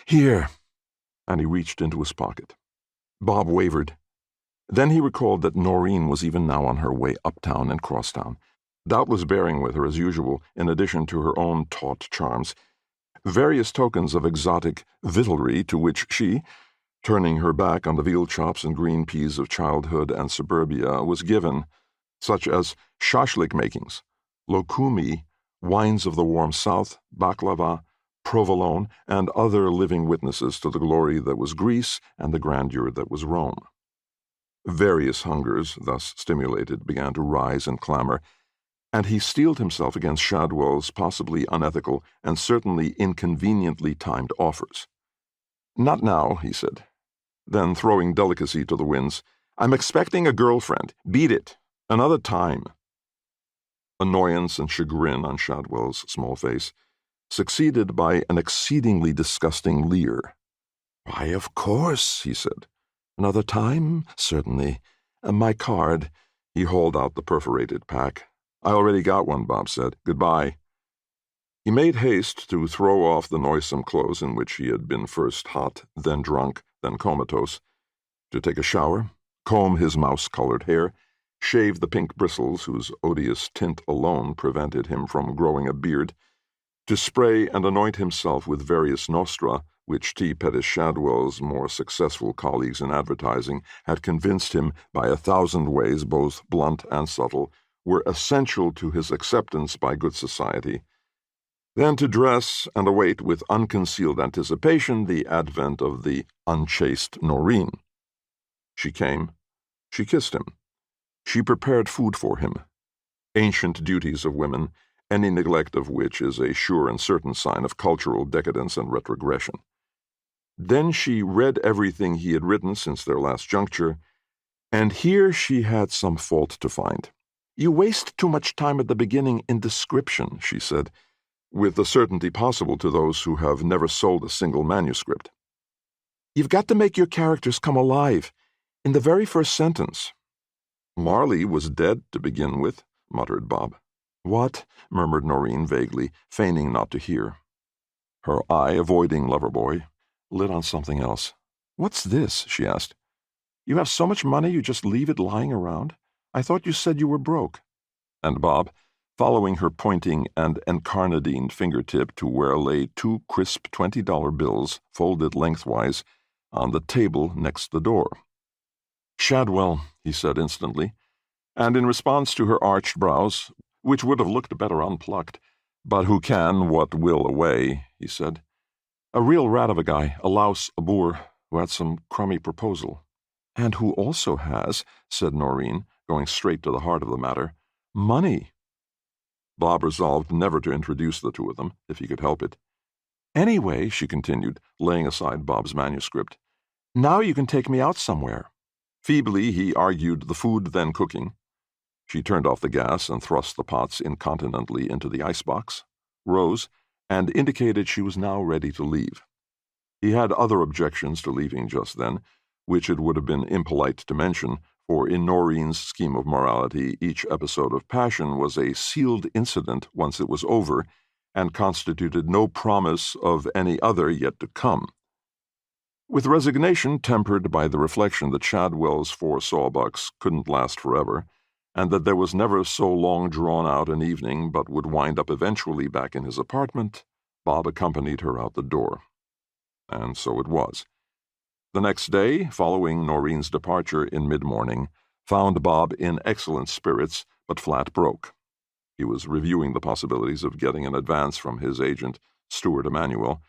Here. And he reached into his pocket. Bob wavered. Then he recalled that Noreen was even now on her way uptown and crosstown, doubtless bearing with her as usual, in addition to her own taut charms, various tokens of exotic victualry to which she, turning her back on the veal chops and green peas of childhood and suburbia, was given, such as shashlik makings, lokumi, wines of the warm south, baklava, provolone, and other living witnesses to the glory that was Greece and the grandeur that was Rome. Various hungers, thus stimulated, began to rise and clamor, and he steeled himself against Shadwell's possibly unethical and certainly inconveniently timed offers. Not now, he said. Then, throwing delicacy to the winds, I'm expecting a girlfriend. Beat it. Another time. Annoyance and chagrin on Shadwell's small face, succeeded by an exceedingly disgusting leer. Why, of course, he said. Another time? Certainly. My card. He hauled out the perforated pack. I already got one, Bob said. Goodbye. He made haste to throw off the noisome clothes in which he had been first hot, then drunk, then comatose, to take a shower, comb his mouse-colored hair, shave the pink bristles whose odious tint alone prevented him from growing a beard, to spray and anoint himself with various nostra, which T. Pettis Shadwell's more successful colleagues in advertising had convinced him by 1,000 ways, both blunt and subtle, were essential to his acceptance by good society. Then to dress and await with unconcealed anticipation the advent of the unchaste Noreen. She came. She kissed him. She prepared food for him. Ancient duties of women, any neglect of which is a sure and certain sign of cultural decadence and retrogression. Then she read everything he had written since their last juncture, and here she had some fault to find. "You waste too much time at the beginning in description," she said, with the certainty possible to those who have never sold a single manuscript. "You've got to make your characters come alive. In the very first sentence." "Marley was dead to begin with," muttered Bob. "What?" murmured Noreen vaguely, feigning not to hear. Her eye, avoiding Loverboy, lit on something else. "What's this?" she asked. "You have so much money you just leave it lying around? I thought you said you were broke." And Bob, following her pointing and encarnadined fingertip to where lay 2 crisp $20 bills folded lengthwise on the table next the door. "Shadwell," he said instantly, and in response to her arched brows, which would have looked better unplucked, "But who can what will away," he said. "A real rat of a guy, a louse, a boor, who had some crummy proposal." "And who also has," said Noreen, going straight to the heart of the matter, "money." Bob resolved never to introduce the two of them, if he could help it. "Anyway," she continued, laying aside Bob's manuscript, "now you can take me out somewhere." Feebly he argued the food then cooking. She turned off the gas and thrust the pots incontinently into the icebox, rose, and indicated she was now ready to leave. He had other objections to leaving just then, which it would have been impolite to mention, for in Noreen's scheme of morality each episode of passion was a sealed incident once it was over, and constituted no promise of any other yet to come. With resignation tempered by the reflection that Shadwell's 4 sawbucks couldn't last forever, and that there was never so long drawn out an evening but would wind up eventually back in his apartment, Bob accompanied her out the door. And so it was. The next day, following Noreen's departure in mid-morning, found Bob in excellent spirits but flat broke. He was reviewing the possibilities of getting an advance from his agent, Stuart Emanuel,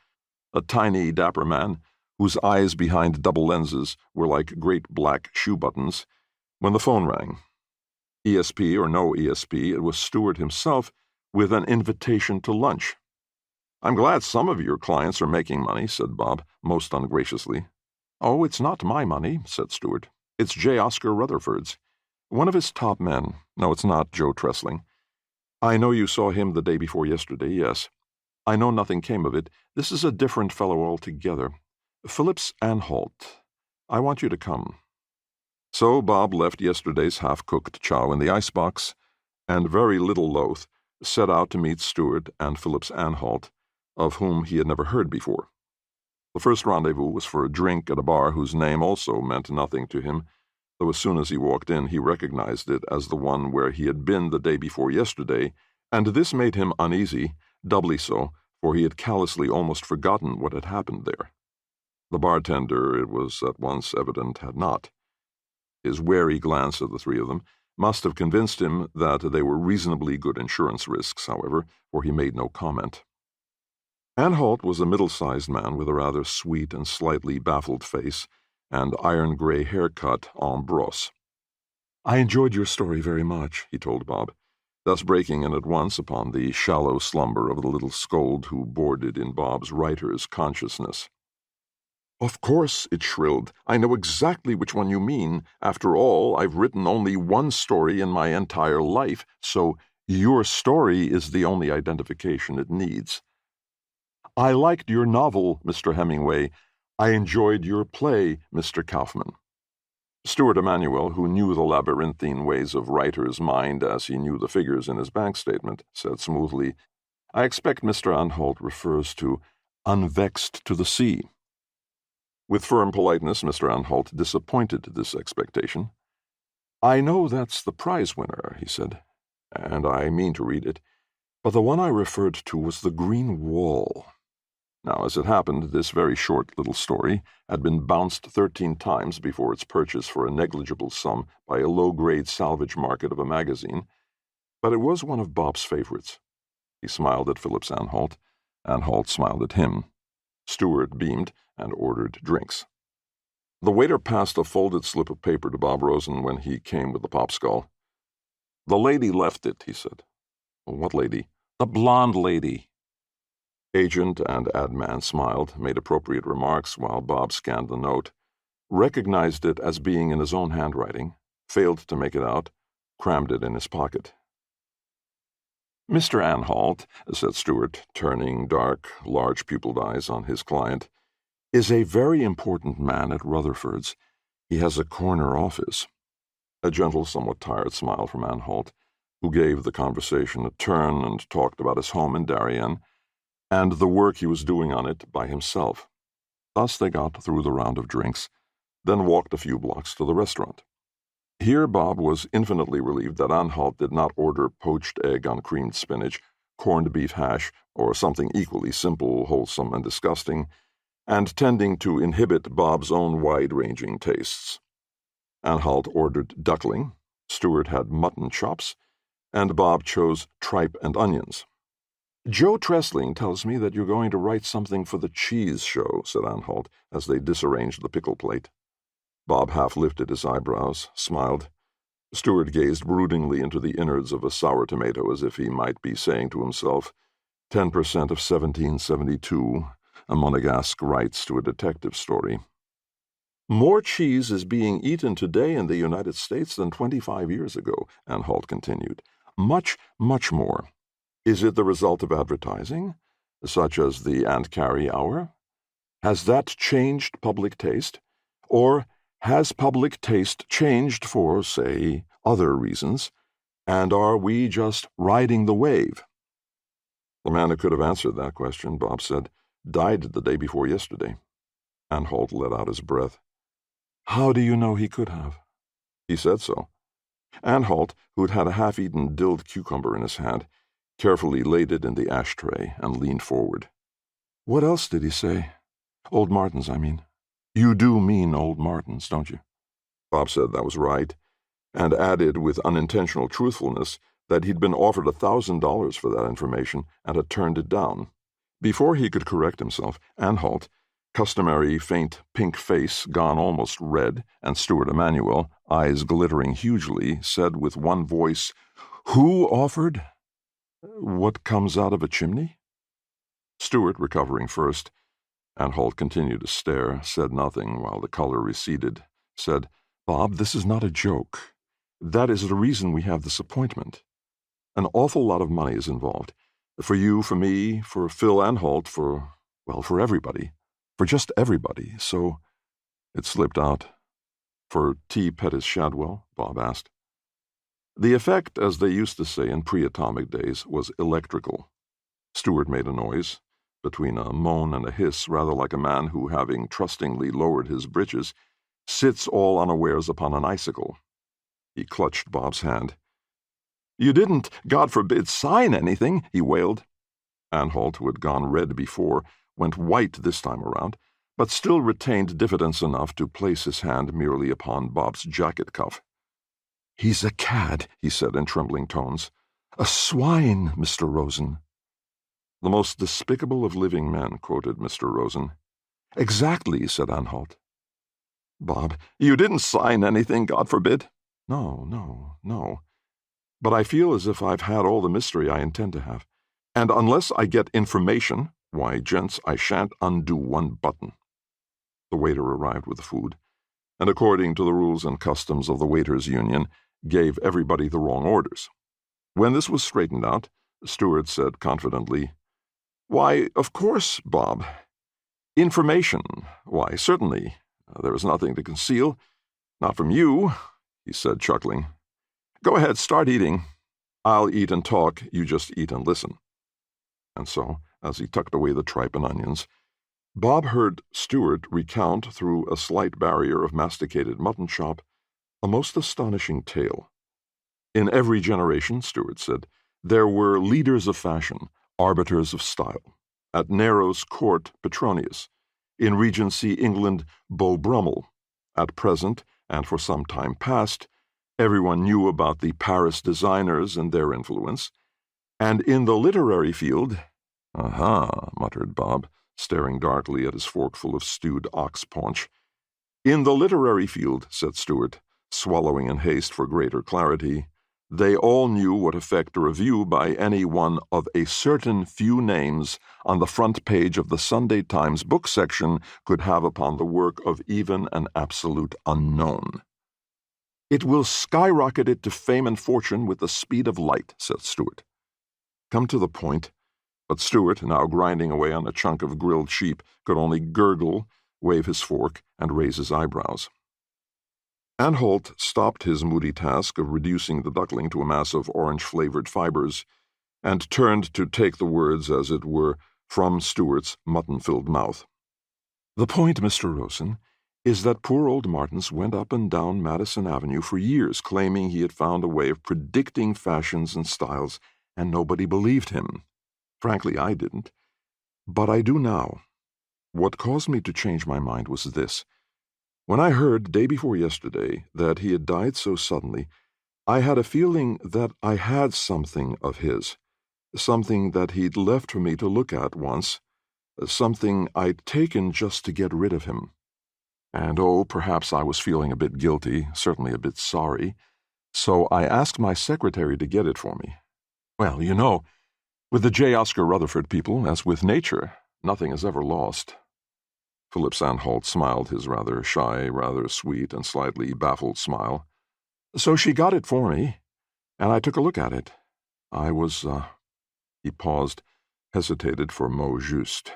a tiny, dapper man whose eyes behind double lenses were like great black shoe buttons, when the phone rang. ESP or no ESP, it was Stuart himself with an invitation to lunch. "I'm glad some of your clients are making money," said Bob, most ungraciously. "Oh, it's not my money," said Stuart. "It's J. Oscar Rutherford's. One of his top men. No, it's not Joe Tressling. I know you saw him the day before yesterday, yes. I know nothing came of it. This is a different fellow altogether. Phillips Anhalt. I want you to come." So Bob left yesterday's half-cooked chow in the icebox, and very little loath, set out to meet Stuart and Phillips Anhalt, of whom he had never heard before. The first rendezvous was for a drink at a bar whose name also meant nothing to him, though as soon as he walked in he recognized it as the one where he had been the day before yesterday, and this made him uneasy, doubly so, for he had callously almost forgotten what had happened there. The bartender, it was at once evident, had not. His wary glance at the three of them must have convinced him that they were reasonably good insurance risks, however, for he made no comment. Anhalt was a middle-sized man with a rather sweet and slightly baffled face and iron-gray haircut en brosse. "I enjoyed your story very much," he told Bob, thus breaking in at once upon the shallow slumber of the little scold who boarded in Bob's writer's consciousness. "Of course," it shrilled. "I know exactly which one you mean. After all, I've written only one story in my entire life, so your story is the only identification it needs. I liked your novel, Mr. Hemingway. I enjoyed your play, Mr. Kaufman." Stewart Emanuel, who knew the labyrinthine ways of writer's mind as he knew the figures in his bank statement, said smoothly, "I expect Mr. Anhalt refers to unvexed to the sea." With firm politeness, Mr. Anhalt disappointed this expectation. "I know that's the prize winner," he said, "and I mean to read it, but the one I referred to was the Green Wall." Now, as it happened, this very short little story had been bounced 13 times before its purchase for a negligible sum by a low-grade salvage market of a magazine, but it was one of Bob's favorites. He smiled at Phillips Anhalt. Anhalt smiled at him. Stewart beamed and ordered drinks. The waiter passed a folded slip of paper to Bob Rosen when he came with the popskull. "The lady left it," he said. "What lady?" "The blonde lady." Agent and ad man smiled, made appropriate remarks while Bob scanned the note, recognized it as being in his own handwriting, failed to make it out, crammed it in his pocket. "Mr. Anhalt," said Stewart, turning dark, large-pupiled eyes on his client, "is a very important man at Rutherford's. He has a corner office." A gentle, somewhat tired smile from Anhalt, who gave the conversation a turn and talked about his home in Darien and the work he was doing on it by himself. Thus they got through the round of drinks, then walked a few blocks to the restaurant. Here Bob was infinitely relieved that Anhalt did not order poached egg on creamed spinach, corned beef hash, or something equally simple, wholesome, and disgusting, and tending to inhibit Bob's own wide-ranging tastes. Anhalt ordered duckling, Stewart had mutton chops, and Bob chose tripe and onions. "Joe Tressling tells me that you're going to write something for the cheese show," said Anhalt, as they disarranged the pickle plate. Bob half lifted his eyebrows, smiled. Stewart gazed broodingly into the innards of a sour tomato as if he might be saying to himself, 10% of 1772, a Monegasque writes to a detective story. "More cheese is being eaten today in the United States than 25 years ago," Anhalt continued. "Much, much more. Is it the result of advertising, such as the Aunt Carrie Hour? Has that changed public taste? Or has public taste changed for, say, other reasons, and are we just riding the wave?" "The man who could have answered that question," Bob said, "died the day before yesterday." Anhalt let out his breath. "How do you know he could have?" "He said so." Anhalt, who'd had a half-eaten dilled cucumber in his hand, carefully laid it in the ashtray and leaned forward. "What else did he say? Old Martin's, I mean. You do mean Old Martin's, don't you?" Bob said that was right, and added with unintentional truthfulness that he'd been offered $1,000 for that information and had turned it down. Before he could correct himself, Anhalt, customary faint pink face gone almost red, and Stewart Emanuel, eyes glittering hugely, said with one voice, "Who offered? What comes out of a chimney?" Stewart, recovering first, Anhalt continued to stare, said nothing while the color receded, said, "Bob, this is not a joke. That is the reason we have this appointment. An awful lot of money is involved. For you, for me, for Phil Anhalt, for everybody. For just everybody. So," it slipped out. "For T. Pettis Shadwell?" Bob asked. The effect, as they used to say in pre-atomic days, was electrical. Stewart made a noise, between a moan and a hiss, rather like a man who, having trustingly lowered his breeches, sits all unawares upon an icicle. He clutched Bob's hand. "You didn't, God forbid, sign anything," he wailed. Anhalt, who had gone red before, went white this time around, but still retained diffidence enough to place his hand merely upon Bob's jacket cuff. "He's a cad," he said in trembling tones. "A swine, Mr. Rosen." "The most despicable of living men," quoted Mr. Rosen. "Exactly," said Anhalt. "Bob, you didn't sign anything, God forbid." No. But I feel as if I've had all the mystery I intend to have. And unless I get information, why, gents, I shan't undo one button." The waiter arrived with the food, and according to the rules and customs of the Waiters' Union, gave everybody the wrong orders. When this was straightened out, Stewart said confidently, "Why, of course, Bob. Information. Why, certainly. There is nothing to conceal. Not from you, he said, chuckling. Go ahead, start eating. I'll eat and talk, you just eat and listen. And so, as he tucked away the tripe and onions, Bob heard Stewart recount through a slight barrier of masticated mutton chop a most astonishing tale. In every generation, Stewart said, there were leaders of fashion, arbiters of style. At Nero's court, Petronius. In Regency England, Beau Brummel. At present, and for some time past, everyone knew about the Paris designers and their influence. And in the literary field, aha, muttered Bob, staring darkly at his forkful of stewed ox paunch. In the literary field, said Stewart, swallowing in haste for greater clarity, they all knew what effect a review by any one of a certain few names on the front page of the Sunday Times book section could have upon the work of even an absolute unknown. It will skyrocket it to fame and fortune with the speed of light, said Stewart. Come to the point. But Stewart, now grinding away on a chunk of grilled sheep, could only gurgle, wave his fork, and raise his eyebrows. Anhalt stopped his moody task of reducing the duckling to a mass of orange-flavored fibers, and turned to take the words, as it were, from Stewart's mutton-filled mouth. The point, Mr. Rosen, is that poor old Martins went up and down Madison Avenue for years, claiming he had found a way of predicting fashions and styles, and nobody believed him. Frankly, I didn't. But I do now. What caused me to change my mind was this. When I heard, day before yesterday, that he had died so suddenly, I had a feeling that I had something of his, something that he'd left for me to look at once, something I'd taken just to get rid of him. And perhaps I was feeling a bit guilty, certainly a bit sorry, so I asked my secretary to get it for me. Well, you know, with the J. Oscar Rutherford people, as with nature, nothing is ever lost. Philip Anhalt smiled his rather shy, rather sweet, and slightly baffled smile. So she got it for me, and I took a look at it. I was, He paused, hesitated for mot juste.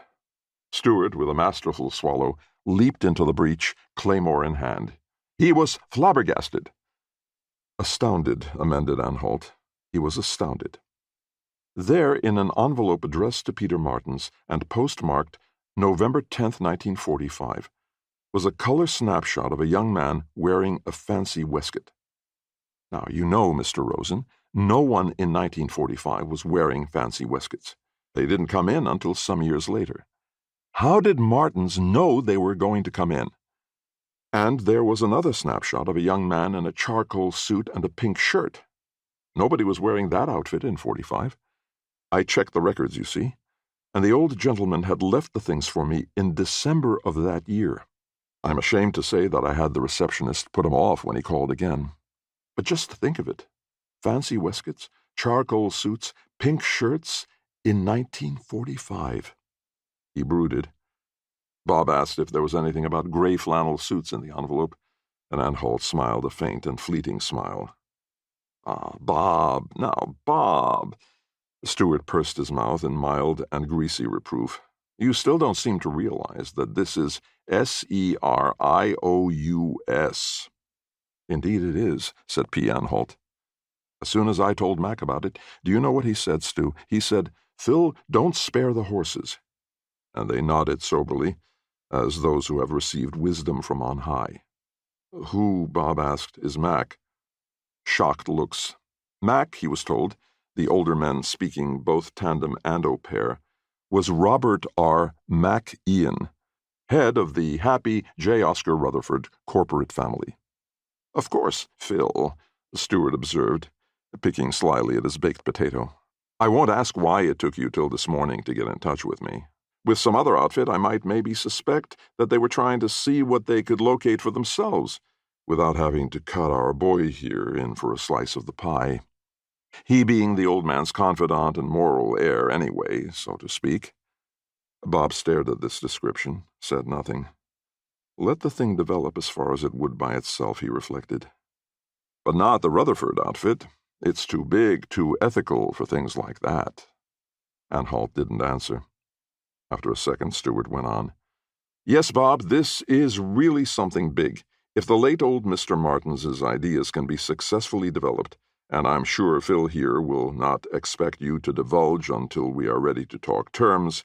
Stewart, with a masterful swallow, leaped into the breach, claymore in hand. He was flabbergasted. Astounded, amended Anhalt. He was astounded. There, in an envelope addressed to Peter Martins and postmarked November 10th, 1945, was a color snapshot of a young man wearing a fancy waistcoat. Now, you know, Mr. Rosen, no one in 1945 was wearing fancy waistcoats. They didn't come in until some years later. How did Martins know they were going to come in? And there was another snapshot of a young man in a charcoal suit and a pink shirt. Nobody was wearing that outfit in 45. I checked the records, you see, and the old gentleman had left the things for me in December of that year. I'm ashamed to say that I had the receptionist put him off when he called again. But just think of it. Fancy waistcoats, charcoal suits, pink shirts in 1945. He brooded. Bob asked if there was anything about gray flannel suits in the envelope, and Anhalt smiled a faint and fleeting smile. Ah, Bob, now, Bob. Stewart pursed his mouth in mild and greasy reproof. You still don't seem to realize that this is Serious. Indeed it is, said P. Anhalt. As soon as I told Mac about it, do you know what he said, Stu? He said, Phil, don't spare the horses. And they nodded soberly, as those who have received wisdom from on high. Who, Bob asked, is Mac? Shocked looks. Mac, he was told, the older men speaking both tandem and au pair, was Robert R. Mac Ian, head of the happy J. Oscar Rutherford corporate family. Of course, Phil, Stewart observed, picking slyly at his baked potato. I won't ask why it took you till this morning to get in touch with me. With some other outfit, I might maybe suspect that they were trying to see what they could locate for themselves, without having to cut our boy here in for a slice of the pie. He being the old man's confidant and moral heir anyway, so to speak. Bob stared at this description, said nothing. Let the thing develop as far as it would by itself, he reflected. But not the Rutherford outfit. It's too big, too ethical for things like that. Anhalt didn't answer. After a second, Stewart went on. Yes, Bob, this is really something big. If the late old Mr. Martins's ideas can be successfully developed, and I'm sure Phil here will not expect you to divulge until we are ready to talk terms,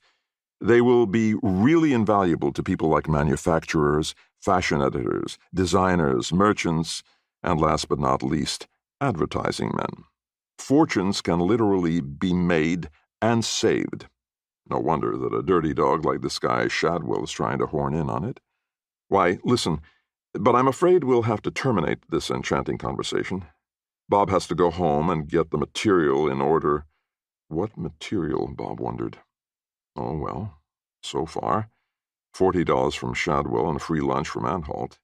they will be really invaluable to people like manufacturers, fashion editors, designers, merchants, and last but not least, advertising men. Fortunes can literally be made and saved. No wonder that a dirty dog like this guy Shadwell is trying to horn in on it. Why, listen, but I'm afraid we'll have to terminate this enchanting conversation. Bob has to go home and get the material in order. What material? Bob wondered. Oh, well, so far, $40 from Shadwell and a free lunch from Anhalt.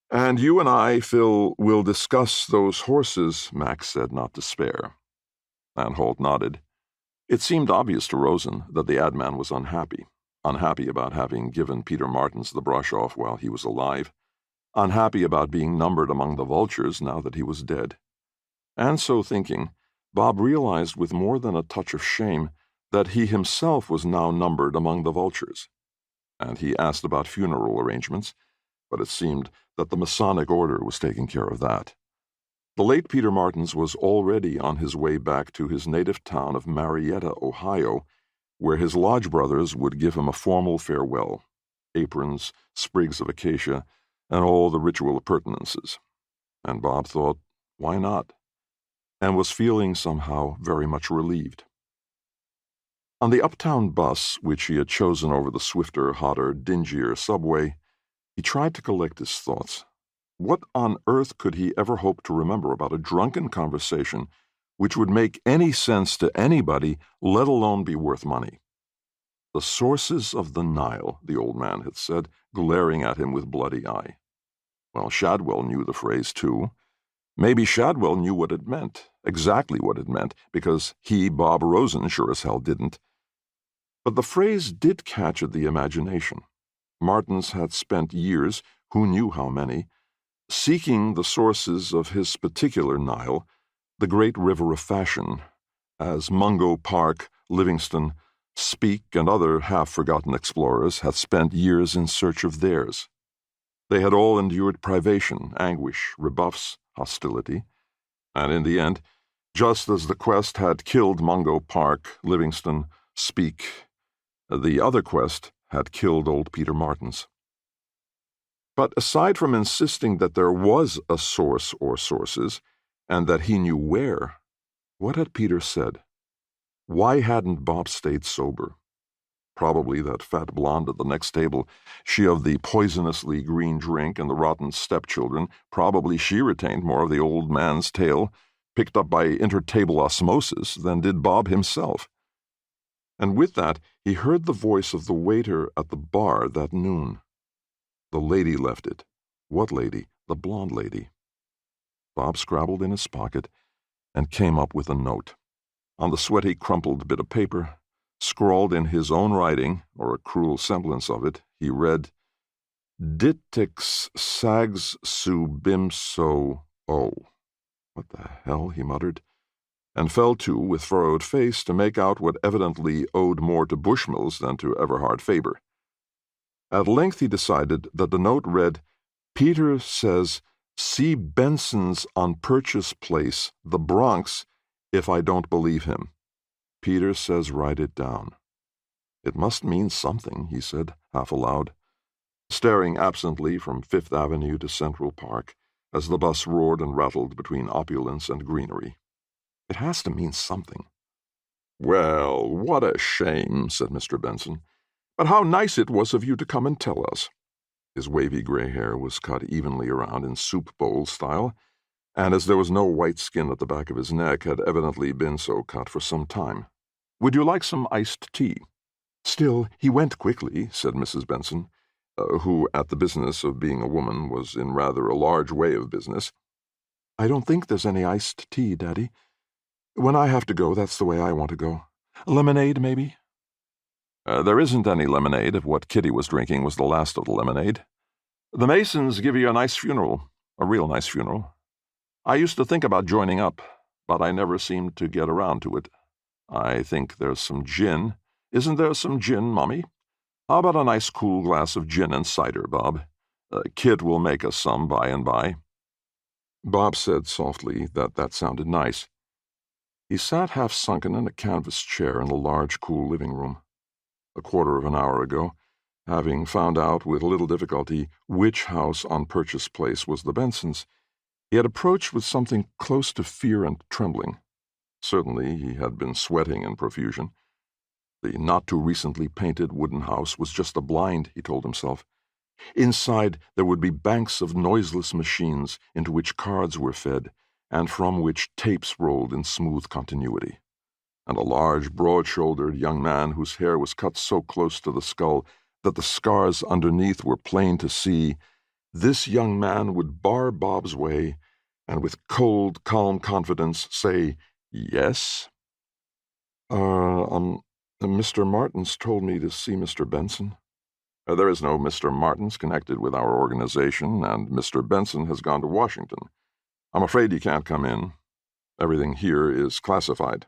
And you and I, Phil, will discuss those horses, Max said, not to spare. Anhalt nodded. It seemed obvious to Rosen that the ad man was unhappy about having given Peter Martins the brush off while he was alive, unhappy about being numbered among the vultures now that he was dead. And so thinking, Bob realized with more than a touch of shame that he himself was now numbered among the vultures. And he asked about funeral arrangements, but it seemed that the Masonic order was taking care of that. The late Peter Martins was already on his way back to his native town of Marietta, Ohio, where his lodge brothers would give him a formal farewell, aprons, sprigs of acacia, and all the ritual appurtenances. And Bob thought, why not? And was feeling somehow very much relieved. On the uptown bus, which he had chosen over the swifter, hotter, dingier subway, he tried to collect his thoughts. What on earth could he ever hope to remember about a drunken conversation which would make any sense to anybody, let alone be worth money? The sources of the Nile, the old man had said, glaring at him with bloody eye. Well, Shadwell knew the phrase, too. Maybe Shadwell knew what it meant, exactly what it meant, because he, Bob Rosen, sure as hell didn't. But the phrase did catch at the imagination. Martins had spent years, who knew how many, seeking the sources of his particular Nile, the great river of fashion, as Mungo Park, Livingston, Speke, and other half-forgotten explorers had spent years in search of theirs. They had all endured privation, anguish, rebuffs, hostility, and in the end, just as the quest had killed Mungo Park, Livingston, Speke, the other quest had killed old Peter Martins. But aside from insisting that there was a source or sources, and that he knew where, what had Peter said? Why hadn't Bob stayed sober? Probably that fat blonde at the next table, she of the poisonously green drink and the rotten stepchildren, probably she retained more of the old man's tale, picked up by intertable osmosis, than did Bob himself. And with that, he heard the voice of the waiter at the bar that noon. The lady left it. What lady? The blonde lady. Bob scrabbled in his pocket and came up with a note. On the sweaty, crumpled bit of paper, scrawled in his own writing, or a cruel semblance of it, he read, Ditix sags su bimso o. What the hell, he muttered, and fell to, with furrowed face, to make out what evidently owed more to Bushmills than to Everhard Faber. At length he decided that the note read, Peter says, see Benson's on Purchase Place, the Bronx, if I don't believe him. Peter says write it down. It must mean something, he said, half aloud, staring absently from Fifth Avenue to Central Park as the bus roared and rattled between opulence and greenery. It has to mean something. Well, what a shame, said Mr. Benson. But how nice it was of you to come and tell us. His wavy gray hair was cut evenly around in soup bowl style, and as there was no white skin at the back of his neck, had evidently been so cut for some time. Would you like some iced tea? Still, he went quickly, said Mrs. Benson, who, at the business of being a woman, was in rather a large way of business. I don't think there's any iced tea, Daddy. When I have to go, that's the way I want to go. Lemonade, maybe? There isn't any lemonade if what Kitty was drinking was the last of the lemonade. The Masons give you a nice funeral, a real nice funeral. I used to think about joining up, but I never seemed to get around to it. I think there's some gin. Isn't there some gin, Mommy? How about a nice cool glass of gin and cider, Bob? Kit will make us some by and by." Bob said softly that sounded nice. He sat half sunken in a canvas chair in a large, cool living room. A quarter of an hour ago, having found out with little difficulty which house on Purchase Place was the Bensons', he had approached with something close to fear and trembling. Certainly he had been sweating in profusion. The not-too-recently painted wooden house was just a blind, he told himself. Inside there would be banks of noiseless machines into which cards were fed, and from which tapes rolled in smooth continuity. And a large, broad-shouldered young man whose hair was cut so close to the skull that the scars underneath were plain to see. This young man would bar Bob's way, and with cold, calm confidence say, "Yes?" Mr. Martins told me to see Mr. Benson." "There is no Mr. Martins connected with our organization, and Mr. Benson has gone to Washington. I'm afraid he can't come in. Everything here is classified."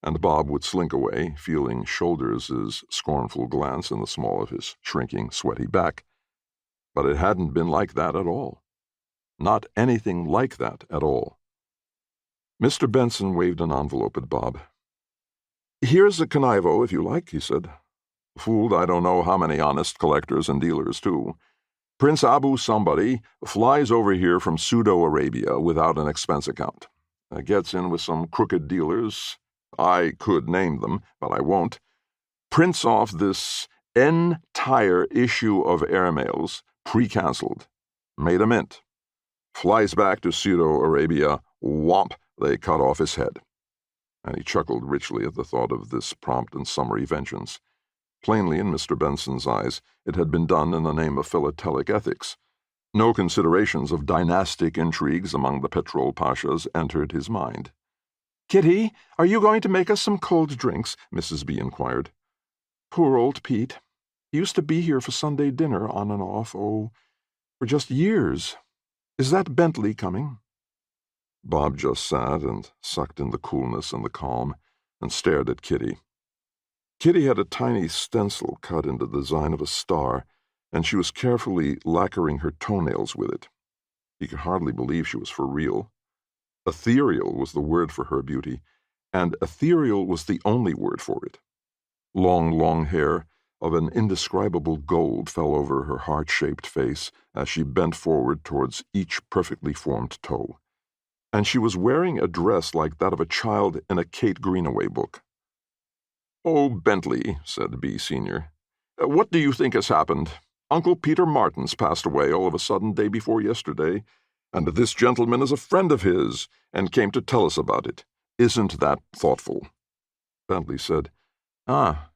And Bob would slink away, feeling Shoulders' scornful glance in the small of his shrinking, sweaty back. But it hadn't been like that at all. Not anything like that at all. Mr. Benson waved an envelope at Bob. "Here's a connivo, if you like," he said. "Fooled I don't know how many honest collectors and dealers, too. Prince Abu somebody flies over here from Pseudo-Arabia without an expense account. Gets in with some crooked dealers. I could name them, but I won't. Prints off this entire issue of airmails, pre-cancelled. Made a mint. Flies back to Pseudo-Arabia. Whomp, they cut off his head." And he chuckled richly at the thought of this prompt and summary vengeance. Plainly, in Mr. Benson's eyes, it had been done in the name of philatelic ethics. No considerations of dynastic intrigues among the petrol pashas entered his mind. "Kitty, are you going to make us some cold drinks?" Mrs. B. inquired. "Poor old Pete. He used to be here for Sunday dinner on and off, for just years. Is that Bentley coming?" Bob just sat and sucked in the coolness and the calm, and stared at Kitty. Kitty had a tiny stencil cut in the design of a star, and she was carefully lacquering her toenails with it. He could hardly believe she was for real. Ethereal was the word for her beauty, and ethereal was the only word for it. Long hair of an indescribable gold fell over her heart-shaped face as she bent forward towards each perfectly formed toe. And she was wearing a dress like that of a child in a Kate Greenaway book. "Oh, Bentley," said B. Sr., "what do you think has happened? Uncle Peter Martins passed away all of a sudden day before yesterday, and this gentleman is a friend of his and came to tell us about it. Isn't that thoughtful?" Bentley said, "Ah."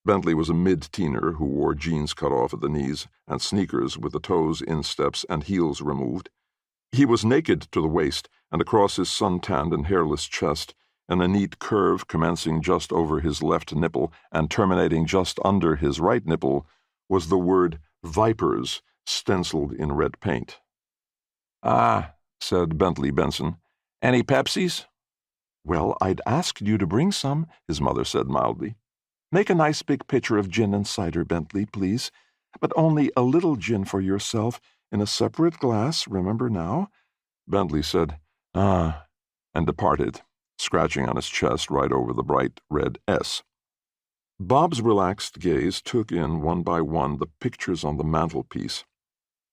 Bentley was a mid-teener who wore jeans cut off at the knees and sneakers with the toes insteps and heels removed. He was naked to the waist, and across his sun-tanned and hairless chest, in a neat curve commencing just over his left nipple and terminating just under his right nipple, was the word "Vipers" stenciled in red paint. "Ah," said Bentley Benson. "Any Pepsis?" "Well, I'd asked you to bring some," his mother said mildly. "Make a nice big pitcher of gin and cider, Bentley, please. But only a little gin for yourself, in a separate glass, remember now?" Bentley said, "Ah," and departed, scratching on his chest right over the bright red S. Bob's relaxed gaze took in one by one the pictures on the mantelpiece.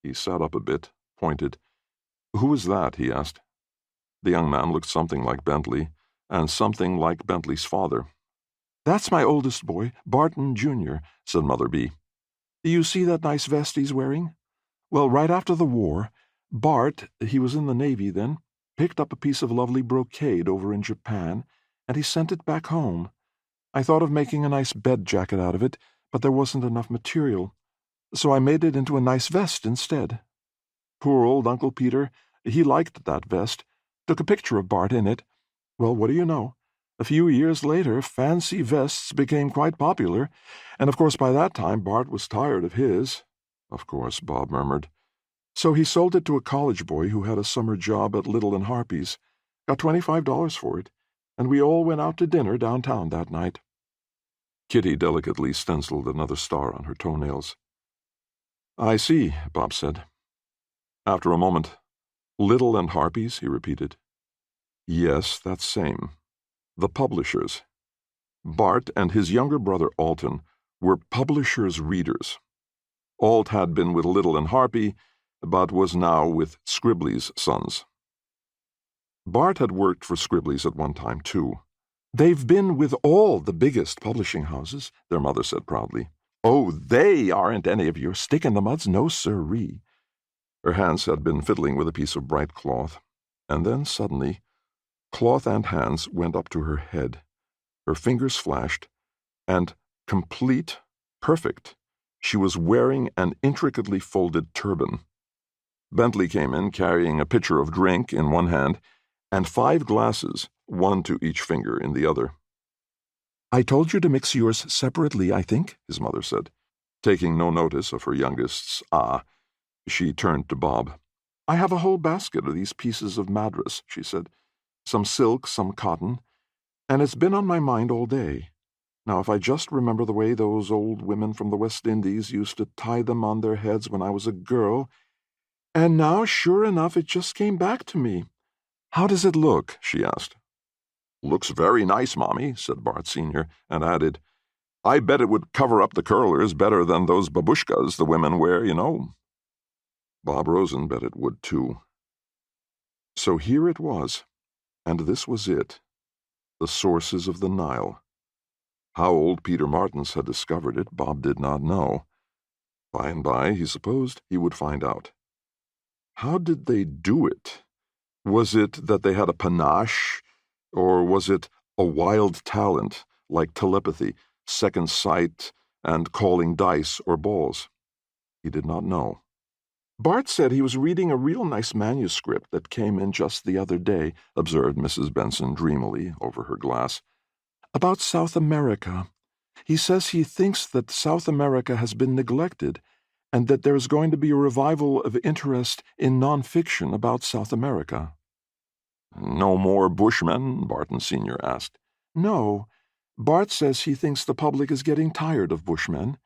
He sat up a bit, pointed. "Who is that?" he asked. The young man looked something like Bentley, and something like Bentley's father. "That's my oldest boy, Barton Jr.," said Mother B. "Do you see that nice vest he's wearing? Well, right after the war, Bart, he was in the Navy then, picked up a piece of lovely brocade over in Japan, and he sent it back home. I thought of making a nice bed jacket out of it, but there wasn't enough material, so I made it into a nice vest instead. Poor old Uncle Peter, he liked that vest, took a picture of Bart in it. Well, what do you know? A few years later, fancy vests became quite popular, and of course by that time Bart was tired of his." "Of course," Bob murmured. "So he sold it to a college boy who had a summer job at Little and Harpy's, got $25 for it, and we all went out to dinner downtown that night." Kitty delicately stenciled another star on her toenails. I see, Bob said. After a moment, Little and Harpies, he repeated. Yes, that same. The publishers. Bart and his younger brother Alton were publishers' readers. Alt had been with Little and Harpy, but was now with Scribley's sons. Bart had worked for Scribley's at one time, too. They've been with all the biggest publishing houses, their mother said proudly. Oh, they aren't any of your stick-in-the-muds, no sirree. Her hands had been fiddling with a piece of bright cloth, and then suddenly, cloth and hands went up to her head. Her fingers flashed, and complete, perfect, she was wearing an intricately folded turban. Bentley came in carrying a pitcher of drink in one hand and 5 glasses, one to each finger in the other. I told you to mix yours separately, I think, his mother said. Taking no notice of her youngest's she turned to Bob. I have a whole basket of these pieces of madras, she said. Some silk, some cotton, and it's been on my mind all day. Now, if I just remember the way those old women from the West Indies used to tie them on their heads when I was a girl, and now, sure enough, it just came back to me. How does it look? She asked. Looks very nice, Mommy, said Bart Sr., and added, I bet it would cover up the curlers better than those babushkas the women wear, you know. Bob Rosen bet it would, too. So here it was, and this was it, the sources of the Nile. How old Peter Martins had discovered it, Bob did not know. By and by, he supposed he would find out. How did they do it? Was it that they had a panache, or was it a wild talent like telepathy, second sight, and calling dice or balls? He did not know. Bart said he was reading a real nice manuscript that came in just the other day, observed Mrs. Benson dreamily over her glass, about South America. He says he thinks that South America has been neglected and that there's going to be a revival of interest in nonfiction about South America. No more Bushmen? Barton Sr. asked. No. Bart says he thinks the public is getting tired of Bushmen.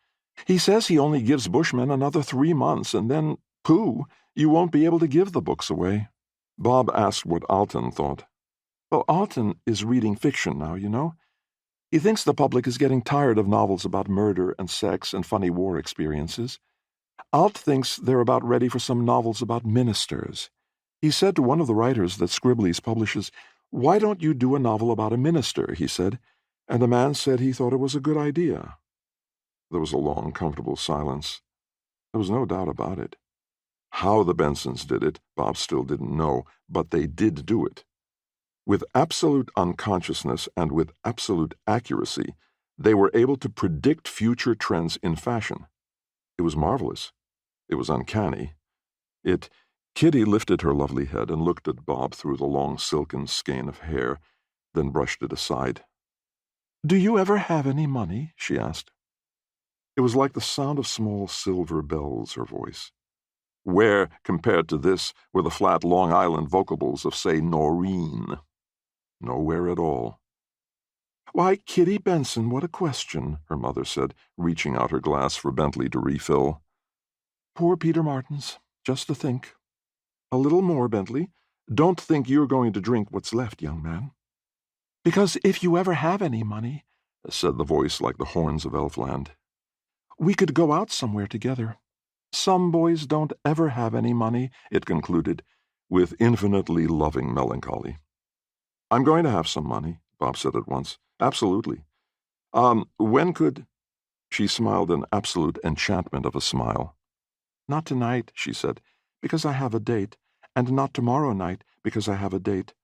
He says he only gives Bushmen another 3 months, and then, pooh, you won't be able to give the books away. Bob asked what Alton thought. Well, Alton is reading fiction now, you know. He thinks the public is getting tired of novels about murder and sex and funny war experiences. Alt thinks they're about ready for some novels about ministers. He said to one of the writers that Scribley's publishes, Why don't you do a novel about a minister, he said, and the man said he thought it was a good idea. There was a long, comfortable silence. There was no doubt about it. How the Bensons did it, Bob still didn't know, but they did do it. With absolute unconsciousness and with absolute accuracy, they were able to predict future trends in fashion. It was marvelous. It was uncanny. Kitty lifted her lovely head and looked at Bob through the long silken skein of hair, then brushed it aside. Do you ever have any money? She asked. It was like the sound of small silver bells, her voice. Where, compared to this, were the flat Long Island vocables of, say, Noreen? Nowhere at all. Why, Kitty Benson, what a question, her mother said, reaching out her glass for Bentley to refill. Poor Peter Martins, just to think. A little more, Bentley. Don't think you're going to drink what's left, young man. Because if you ever have any money, said the voice like the horns of Elfland, we could go out somewhere together. Some boys don't ever have any money, it concluded, with infinitely loving melancholy. I'm going to have some money, Bob said at once. Absolutely. When could... She smiled an absolute enchantment of a smile. Not tonight, she said, because I have a date, and not tomorrow night, because I have a date,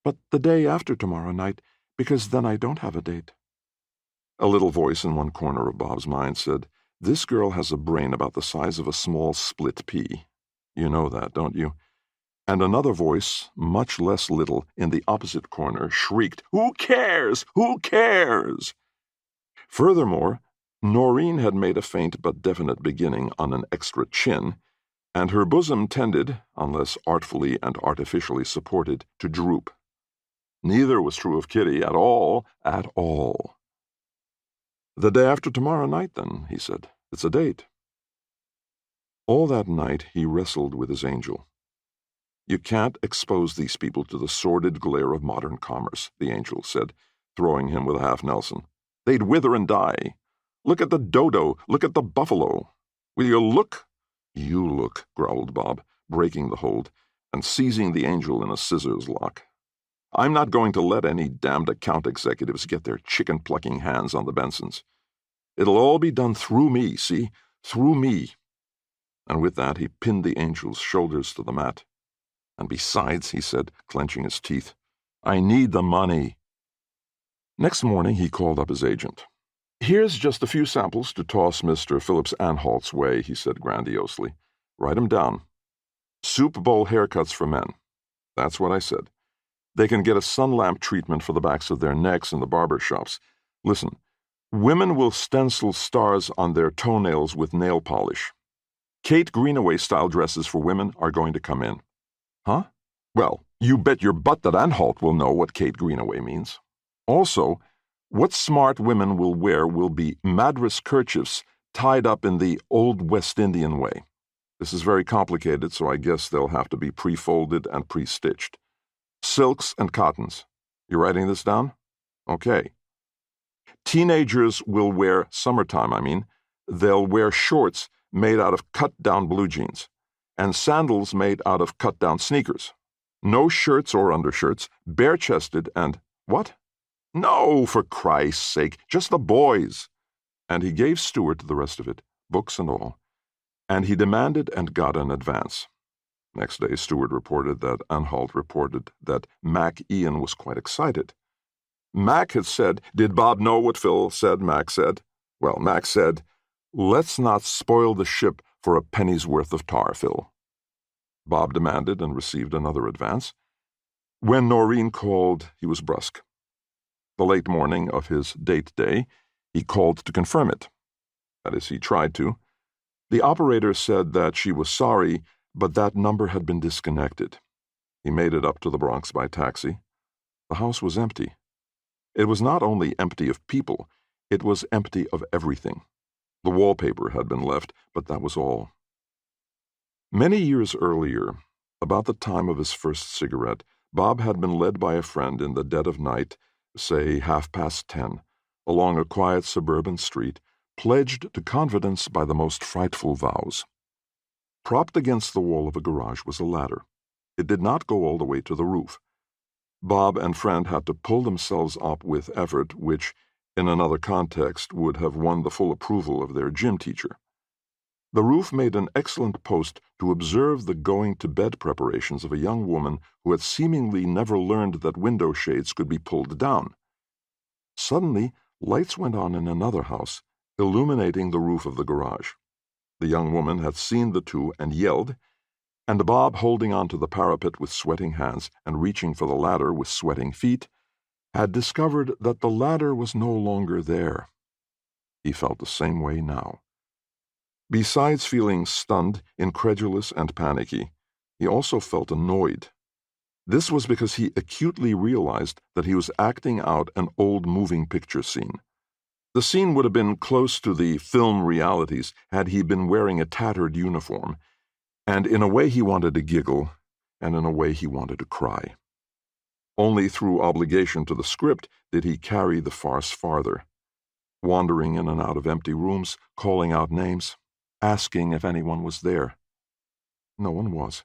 but the day after tomorrow night, because then I don't have a date. A little voice in one corner of Bob's mind said, This girl has a brain about the size of a small split pea. You know that, don't you? And another voice, much less little, in the opposite corner, shrieked, Who cares? Who cares? Furthermore, Noreen had made a faint but definite beginning on an extra chin, and her bosom tended, unless artfully and artificially supported, to droop. Neither was true of Kitty at all, at all. The day after tomorrow night, then, he said. It's a date. All that night he wrestled with his angel. "You can't expose these people to the sordid glare of modern commerce," the angel said, throwing him with a half Nelson. "They'd wither and die. Look at the dodo, look at the buffalo. Will you look?" "You look," growled Bob, breaking the hold and seizing the angel in a scissors lock. "I'm not going to let any damned account executives get their chicken-plucking hands on the Bensons. It'll all be done through me, see? Through me." And with that he pinned the angel's shoulders to the mat. "And besides," he said, clenching his teeth, "I need the money." Next morning he called up his agent. "Here's just a few samples to toss Mr. Phillips Anhalt's way," he said grandiosely. "Write 'em down. Soup bowl haircuts for men. That's what I said. They can get a sun lamp treatment for the backs of their necks in the barber shops. Listen, women will stencil stars on their toenails with nail polish. Kate Greenaway-style dresses for women are going to come in." "Huh? Well, you bet your butt that Anhalt will know what Kate Greenaway means. Also, what smart women will wear will be Madras kerchiefs tied up in the old West Indian way. This is very complicated, so I guess they'll have to be pre-folded and pre-stitched. Silks and cottons. You writing this down? Okay. Teenagers will wear, summertime, they'll wear shorts made out of cut-down blue jeans, and sandals made out of cut-down sneakers. No shirts or undershirts, bare-chested and, what? No, for Christ's sake, just the boys." And he gave Stewart the rest of it, books and all. And he demanded and got an advance. Next day, Stewart reported that Anhalt reported that Mac Ian was quite excited. Mac had said, "Did Bob know what Phil said?" Mac said. Well, Mac said, "Let's not spoil the ship for a penny's worth of tar, Phil." Bob demanded and received another advance. When Noreen called, he was brusque. The late morning of his date day, he called to confirm it. That is, he tried to. The operator said that she was sorry, but that number had been disconnected. He made it up to the Bronx by taxi. The house was empty. It was not only empty of people, it was empty of everything. The wallpaper had been left, but that was all. Many years earlier, about the time of his first cigarette, Bob had been led by a friend in the dead of night, say 10:30, along a quiet suburban street, pledged to confidence by the most frightful vows. Propped against the wall of a garage was a ladder. It did not go all the way to the roof. Bob and friend had to pull themselves up with effort, which, in another context, would have won the full approval of their gym teacher. The roof made an excellent post to observe the going-to-bed preparations of a young woman who had seemingly never learned that window shades could be pulled down. Suddenly, lights went on in another house, illuminating the roof of the garage. The young woman had seen the two and yelled, and Bob, holding on to the parapet with sweating hands and reaching for the ladder with sweating feet, had discovered that the ladder was no longer there. He felt the same way now. Besides feeling stunned, incredulous, and panicky, he also felt annoyed. This was because he acutely realized that he was acting out an old moving picture scene. The scene would have been close to the film realities had he been wearing a tattered uniform, and in a way he wanted to giggle, and in a way he wanted to cry. Only through obligation to the script did he carry the farce farther, wandering in and out of empty rooms, calling out names, asking if anyone was there. No one was.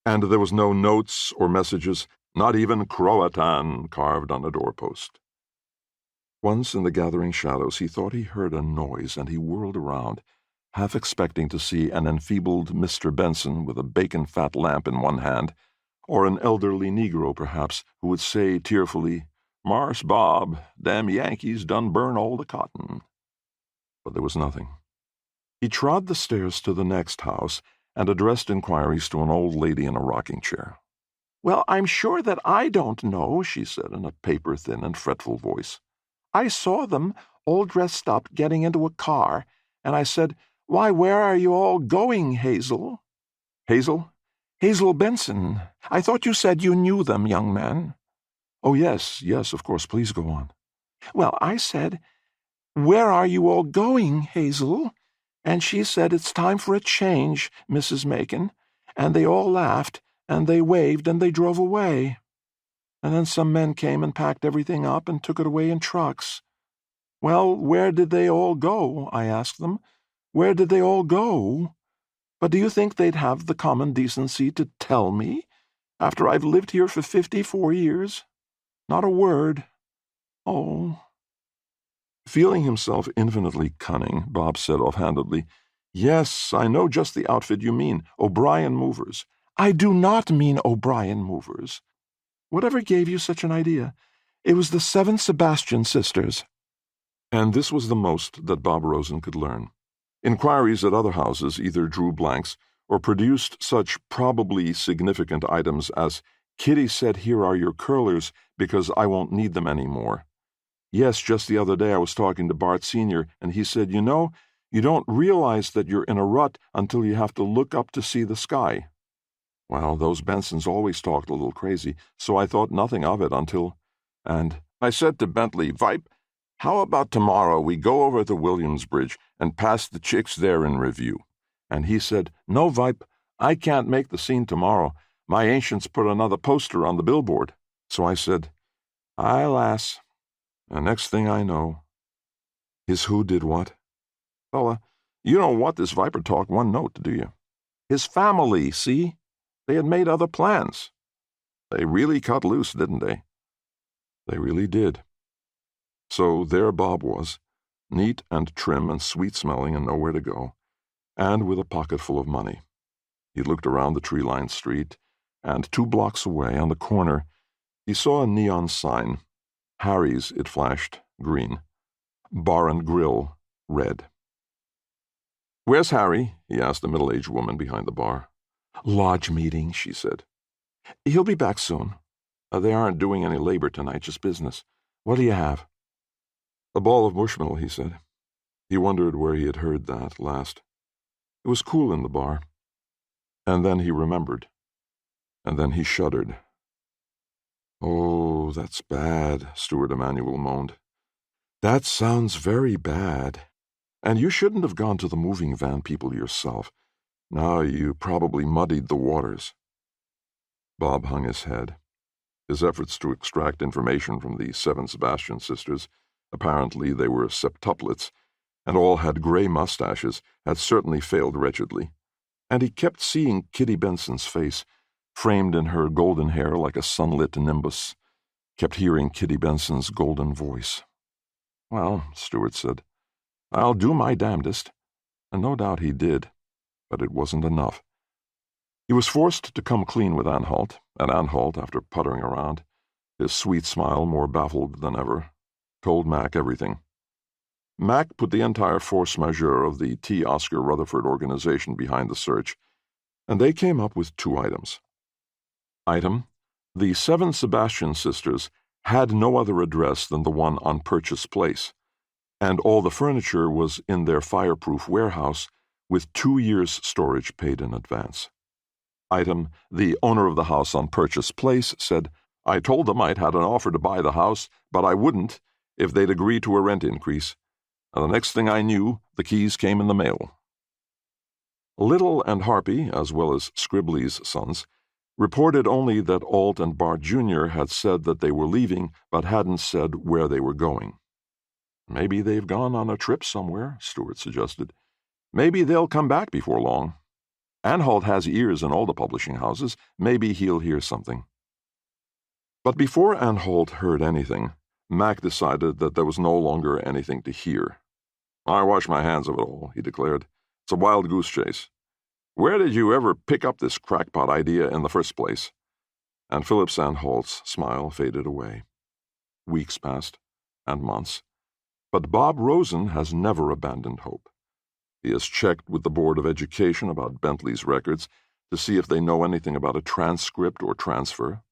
And there was no notes or messages, not even Croatan carved on a doorpost. Once in the gathering shadows he thought he heard a noise, and he whirled around, half expecting to see an enfeebled Mr. Benson with a bacon-fat lamp in one hand, or an elderly Negro, perhaps, who would say tearfully, "Marse Bob, them Yankees done burn all the cotton." But there was nothing. He trod the stairs to the next house and addressed inquiries to an old lady in a rocking chair. "Well, I'm sure that I don't know," she said in a paper-thin and fretful voice. "I saw them, all dressed up, getting into a car, and I said, 'Why, where are you all going, Hazel?'" "Hazel?" "Hazel Benson. I thought you said you knew them, young man." "Oh, yes, of course. Please go on." "Well, I said, 'Where are you all going, Hazel?' and she said, "It's time for a change, Mrs. Macon," and they all laughed, and they waved, and they drove away. And then some men came and packed everything up and took it away in trucks. "Well, where did they all go?" I asked them. "Where did they all go? But do you think they'd have the common decency to tell me, after I've lived here for 54 years? Not a word. Oh." Feeling himself infinitely cunning, Bob said offhandedly, "Yes, I know just the outfit you mean, O'Brien Movers." "I do not mean O'Brien Movers. Whatever gave you such an idea? It was the 7 Sebastian sisters." And this was the most that Bob Rosen could learn. Inquiries at other houses either drew blanks or produced such probably significant items as, "Kitty said here are your curlers because I won't need them anymore." "Yes, just the other day I was talking to Bart Sr., and he said, you know, you don't realize that you're in a rut until you have to look up to see the sky." Well, those Bensons always talked a little crazy, so I thought nothing of it until... And I said to Bentley, "Vipe, how about tomorrow we go over to Williamsbridge and pass the chicks there in review?" And he said, "No, Vipe, I can't make the scene tomorrow. My ancients put another poster on the billboard." So I said, "Aye, lass." And next thing I know... His who did what? Fella, you don't want this Viper talk one note, do you? His family, see? They had made other plans. They really cut loose, didn't they? They really did. So there Bob was, neat and trim and sweet-smelling and nowhere to go, and with a pocket full of money. He looked around the tree-lined street, and 2 blocks away, on the corner, he saw a neon sign. Harry's, it flashed, green. Bar and Grill, red. "Where's Harry?" he asked the middle-aged woman behind the bar. "Lodge meeting," she said. "He'll be back soon. They aren't doing any labor tonight, just business. What do you have?" "A ball of Bushmill," he said. He wondered where he had heard that last. It was cool in the bar. And then he remembered. And then he shuddered. "Oh, that's bad," Stuart Emanuel moaned. "That sounds very bad. And you shouldn't have gone to the moving van people yourself. No, you probably muddied the waters." Bob hung his head. His efforts to extract information from the 7 Sebastian sisters, apparently they were septuplets, and all had gray mustaches, had certainly failed wretchedly. And he kept seeing Kitty Benson's face, framed in her golden hair like a sunlit nimbus, kept hearing Kitty Benson's golden voice. "Well," Stuart said, "I'll do my damnedest." And no doubt he did, but it wasn't enough. He was forced to come clean with Anhalt, and Anhalt, after puttering around, his sweet smile more baffled than ever, told Mac everything. Mac put the entire force majeure of the T. Oscar Rutherford organization behind the search, and they came up with 2 items. Item: the 7 Sebastian sisters had no other address than the one on Purchase Place, and all the furniture was in their fireproof warehouse with 2 years' storage paid in advance. Item: the owner of the house on Purchase Place said, "I told them I'd had an offer to buy the house, but I wouldn't if they'd agree to a rent increase. And the next thing I knew, the keys came in the mail." Little and Harpy, as well as Scribley's sons, reported only that Alt and Bart Jr. had said that they were leaving, but hadn't said where they were going. "Maybe they've gone on a trip somewhere," Stuart suggested. "Maybe they'll come back before long. Anhalt has ears in all the publishing houses. Maybe he'll hear something." But before Anhalt heard anything, Mac decided that there was no longer anything to hear. "I wash my hands of it all," he declared. "It's a wild goose chase. Where did you ever pick up this crackpot idea in the first place?" And Philip Anhalt's smile faded away. Weeks passed, and months. But Bob Rosen has never abandoned hope. He has checked with the Board of Education about Bentley's records to see if they know anything about a transcript or transfer.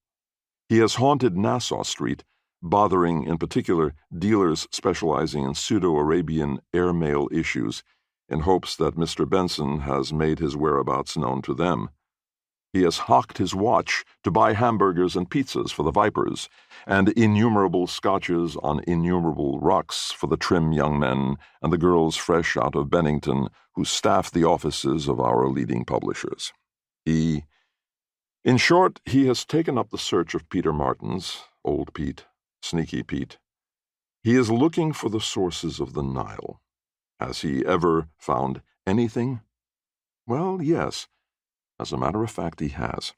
He has haunted Nassau Street, bothering in particular dealers specializing in pseudo-Arabian airmail issues in hopes that Mr. Benson has made his whereabouts known to them. He has hocked his watch to buy hamburgers and pizzas for the Vipers, and innumerable scotches on innumerable rocks for the trim young men and the girls fresh out of Bennington who staff the offices of our leading publishers. In short, he has taken up the search of Peter Martins, Old Pete, Sneaky Pete. He is looking for the sources of the Nile. Has he ever found anything? Well, yes. As a matter of fact, he has.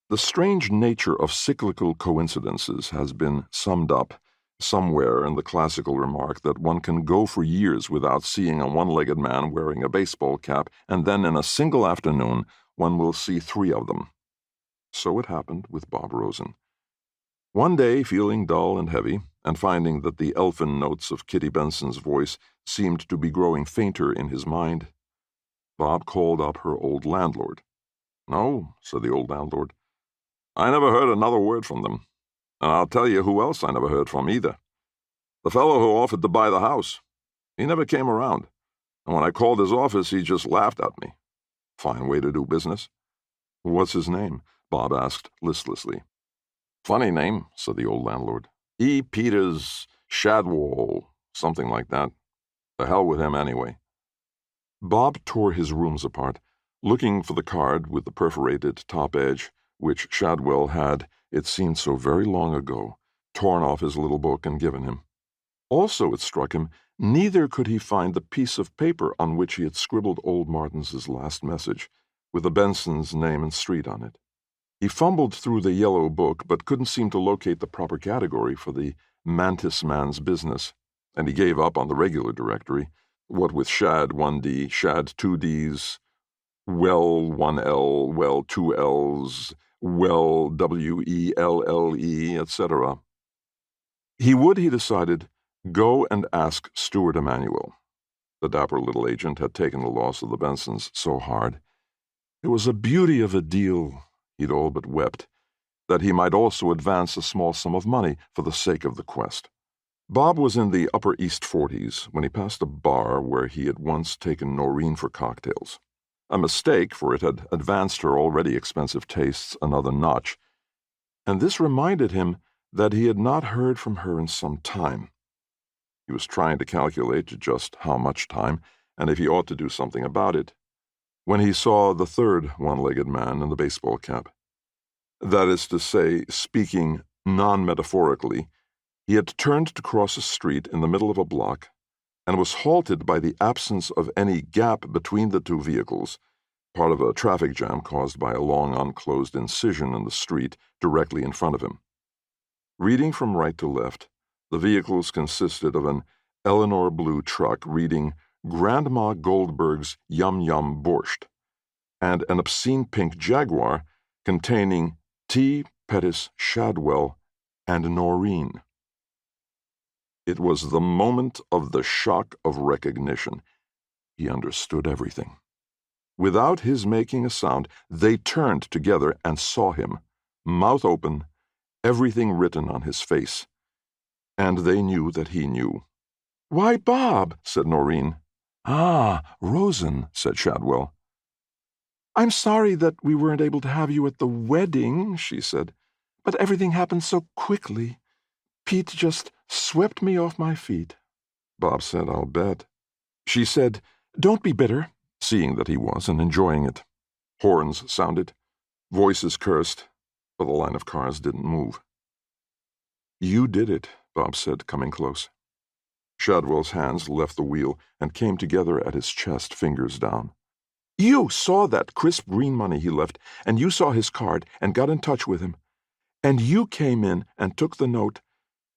The strange nature of cyclical coincidences has been summed up somewhere in the classical remark that one can go for years without seeing a one-legged man wearing a baseball cap, and then in a single afternoon one will see 3 of them. So it happened with Bob Rosen. One day, feeling dull and heavy, and finding that the elfin notes of Kitty Benson's voice seemed to be growing fainter in his mind, Bob called up her old landlord. "No," said the old landlord, "I never heard another word from them. And I'll tell you who else I never heard from either. The fellow who offered to buy the house. He never came around. And when I called his office, he just laughed at me. Fine way to do business." "What's his name?" Bob asked listlessly. "Funny name," said the old landlord. E. Peters Shadwell, something like that. The hell with him anyway. Bob tore his rooms apart, looking for the card with the perforated top edge, which Shadwell had, it seemed so very long ago, torn off his little book and given him. Also, it struck him, neither could he find the piece of paper on which he had scribbled old Martins's last message, with the Benson's name and street on it. He fumbled through the yellow book, but couldn't seem to locate the proper category for the Mantis Man's business, and he gave up on the regular directory, what with Shad 1D, Shad 2Ds, Well 1L, Well 2Ls, Well WELLE, etc. He would, he decided, go and ask Stuart Emanuel. The dapper little agent had taken the loss of the Bensons so hard. It was a beauty of a deal, he'd all but wept, that he might also advance a small sum of money for the sake of the quest. Bob was in the upper East 40s when he passed a bar where he had once taken Noreen for cocktails. A mistake, for it had advanced her already expensive tastes another notch, and this reminded him that he had not heard from her in some time. He was trying to calculate just how much time, and if he ought to do something about it, when he saw the third one-legged man in the baseball cap. That is to say, speaking non-metaphorically, he had turned to cross a street in the middle of a block and was halted by the absence of any gap between the 2 vehicles, part of a traffic jam caused by a long unclosed incision in the street directly in front of him. Reading from right to left, the vehicles consisted of an Eleanor blue truck reading Grandma Goldberg's Yum Yum Borscht, and an obscene pink Jaguar containing T. Pettis Shadwell and Noreen. It was the moment of the shock of recognition. He understood everything. Without his making a sound, they turned together and saw him, mouth open, everything written on his face. And they knew that he knew. "Why, Bob," said Noreen. "Ah, Rosen," said Shadwell. "I'm sorry that we weren't able to have you at the wedding," she said, "but everything happened so quickly. Pete just swept me off my feet." Bob said, "I'll bet." She said, "Don't be bitter," seeing that he was and enjoying it. Horns sounded. Voices cursed, but the line of cars didn't move. "You did it," Bob said, coming close. Shadwell's hands left the wheel and came together at his chest, fingers down. "You saw that crisp green money he left, and you saw his card and got in touch with him. And you came in and took the note.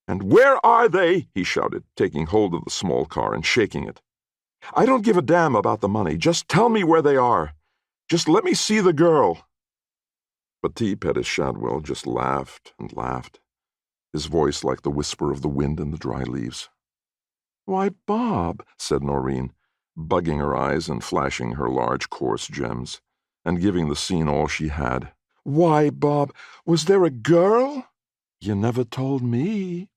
And where are they?" he shouted, taking hold of the small car and shaking it. "I don't give a damn about the money. Just tell me where they are. Just let me see the girl." But T. Pettis Shadwell just laughed and laughed, his voice like the whisper of the wind in the dry leaves. "Why, Bob," said Noreen, bugging her eyes and flashing her large, coarse gems, and giving the scene all she had. "Why, Bob, was there a girl? You never told me."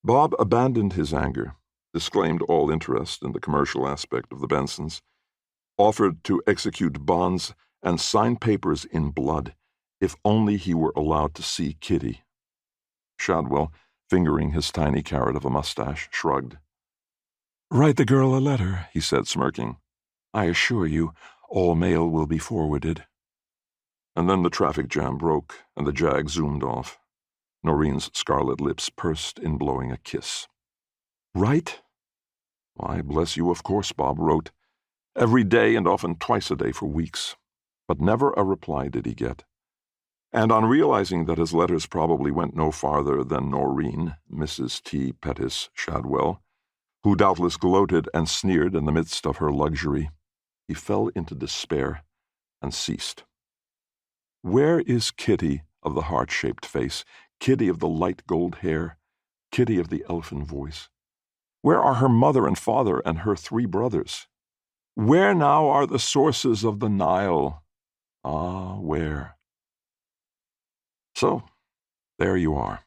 Bob abandoned his anger, disclaimed all interest in the commercial aspect of the Bensons, offered to execute bonds and sign papers in blood, if only he were allowed to see Kitty. Shadwell, fingering his tiny carrot of a mustache, shrugged. "Write the girl a letter," he said, smirking. "I assure you, all mail will be forwarded." And then the traffic jam broke, and the Jag zoomed off. Noreen's scarlet lips pursed in blowing a kiss. "Write?" "Why, bless you, of course," Bob wrote. Every day and often twice a day for weeks. But never a reply did he get. And on realizing that his letters probably went no farther than Noreen, Mrs. T. Pettis Shadwell, who doubtless gloated and sneered in the midst of her luxury, he fell into despair and ceased. Where is Kitty of the heart-shaped face, Kitty of the light gold hair, Kitty of the elfin voice? Where are her mother and father and her 3 brothers? Where now are the sources of the Nile? Ah, where? So, there you are.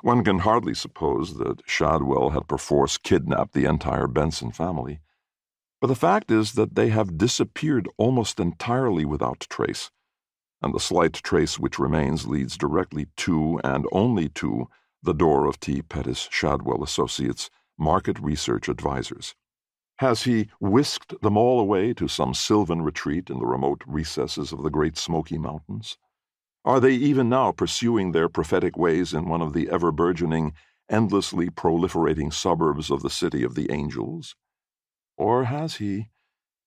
One can hardly suppose that Shadwell had perforce kidnapped the entire Benson family, but the fact is that they have disappeared almost entirely without trace, and the slight trace which remains leads directly to, and only to, the door of T. Pettis Shadwell Associates, Market Research Advisors. Has he whisked them all away to some sylvan retreat in the remote recesses of the Great Smoky Mountains? Are they even now pursuing their prophetic ways in one of the ever-burgeoning, endlessly proliferating suburbs of the City of the Angels? Or has he,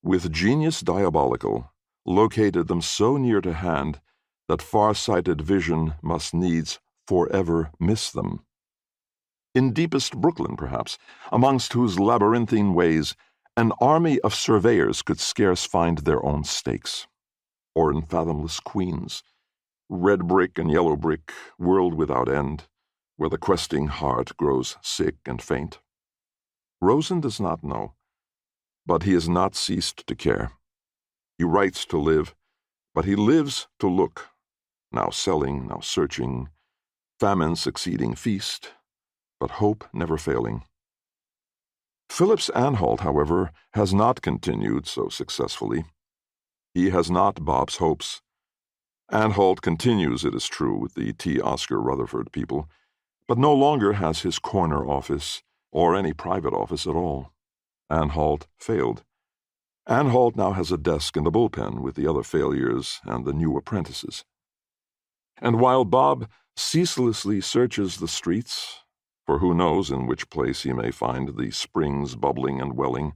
with genius diabolical, located them so near to hand that far-sighted vision must needs forever miss them? In deepest Brooklyn, perhaps, amongst whose labyrinthine ways an army of surveyors could scarce find their own stakes. Or in fathomless Queens, red brick and yellow brick, world without end, where the questing heart grows sick and faint. Rosen does not know, but he has not ceased to care. He writes to live, but he lives to look, now selling, now searching, famine succeeding feast, but hope never failing. Phillips Anhalt, however, has not continued so successfully. He has not Bob's hopes. Anhalt continues, it is true, with the T. Oscar Rutherford people, but no longer has his corner office, or any private office at all. Anhalt failed. Anhalt now has a desk in the bullpen with the other failures and the new apprentices. And while Bob ceaselessly searches the streets, for who knows in which place he may find the springs bubbling and welling,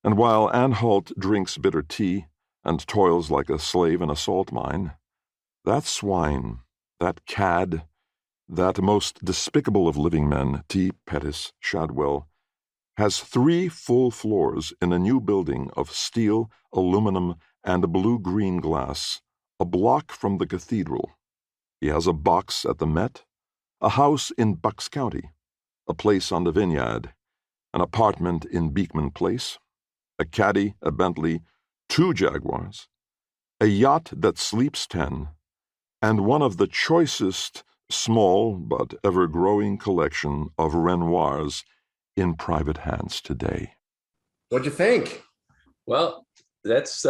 and while Anhalt drinks bitter tea and toils like a slave in a salt mine, that swine, that cad, that most despicable of living men, T. Pettis Shadwell, has 3 full floors in a new building of steel, aluminum, and blue-green glass, a block from the cathedral. He has a box at the Met, a house in Bucks County, a place on the Vineyard, an apartment in Beekman Place, a caddy, a Bentley, 2 Jaguars, a yacht that sleeps 10, and one of the choicest, small but ever-growing collection of Renoirs in private hands today. What'd you think? Well, that's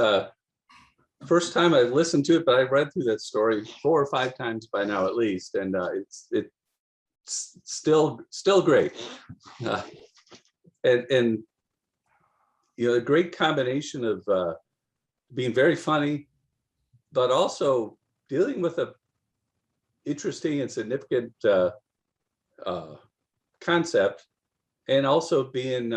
first time I've listened to it, but I've read through that story 4 or 5 times by now at least, and it's still great. And you know, a great combination of being very funny, but also dealing with a interesting and significant concept, and also being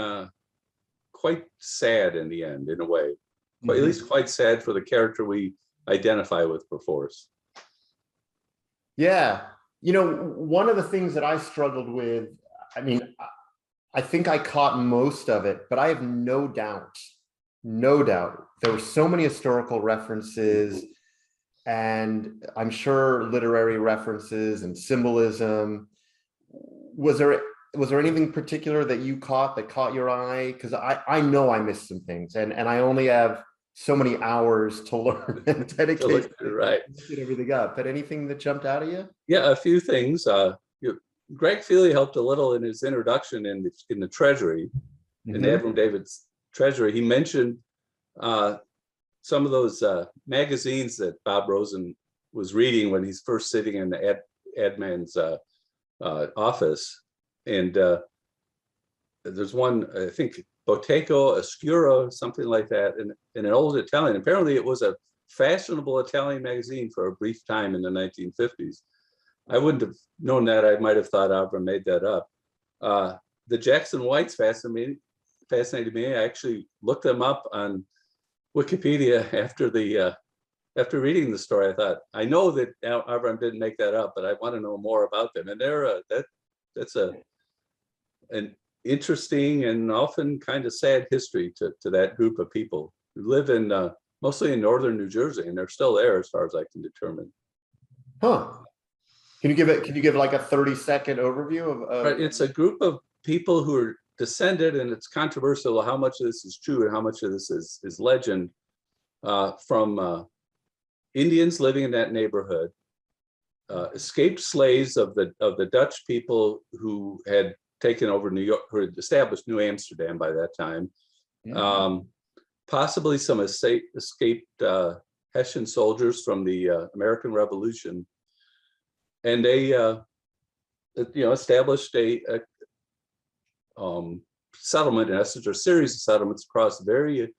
quite sad in the end, in a way. But at least quite sad for the character we identify with perforce. Yeah. You know, one of the things that I struggled with, I mean, I think I caught most of it, but I have no doubt, there were so many historical references, and I'm sure literary references and symbolism. Was there anything particular that you caught that caught your eye? Because I know I missed some things, and I only have so many hours to learn and dedicate right. to get everything up. But anything that jumped out at you? Yeah, a few things. Greg Feely helped a little in his introduction in the Treasury, in the Avram Davidson Treasury. He mentioned some of those magazines that Bob Rosen was reading when he's first sitting in the ad man's office. And there's one, I think, Boteco Oscuro, something like that, in an old Italian. Apparently it was a fashionable Italian magazine for a brief time in the 1950s. I wouldn't have known that. I might have thought Avram made that up. The Jackson Whites fascinated me. I actually looked them up on Wikipedia after reading the story. I thought, I know that Avram didn't make that up, but I want to know more about them. And they're that's an interesting and often kind of sad history to that group of people who live in mostly in northern New Jersey, and they're still there as far as I can determine. Huh. Can you give like a 30-second overview of Right, it's a group of people who are descended, and it's controversial how much of this is true and how much of this is legend, from Indians living in that neighborhood, escaped slaves of the Dutch people who had taken over New York, who had established New Amsterdam by that time. Possibly some escaped Hessian soldiers from the American Revolution, and they established a settlement, in essence, or series of settlements across very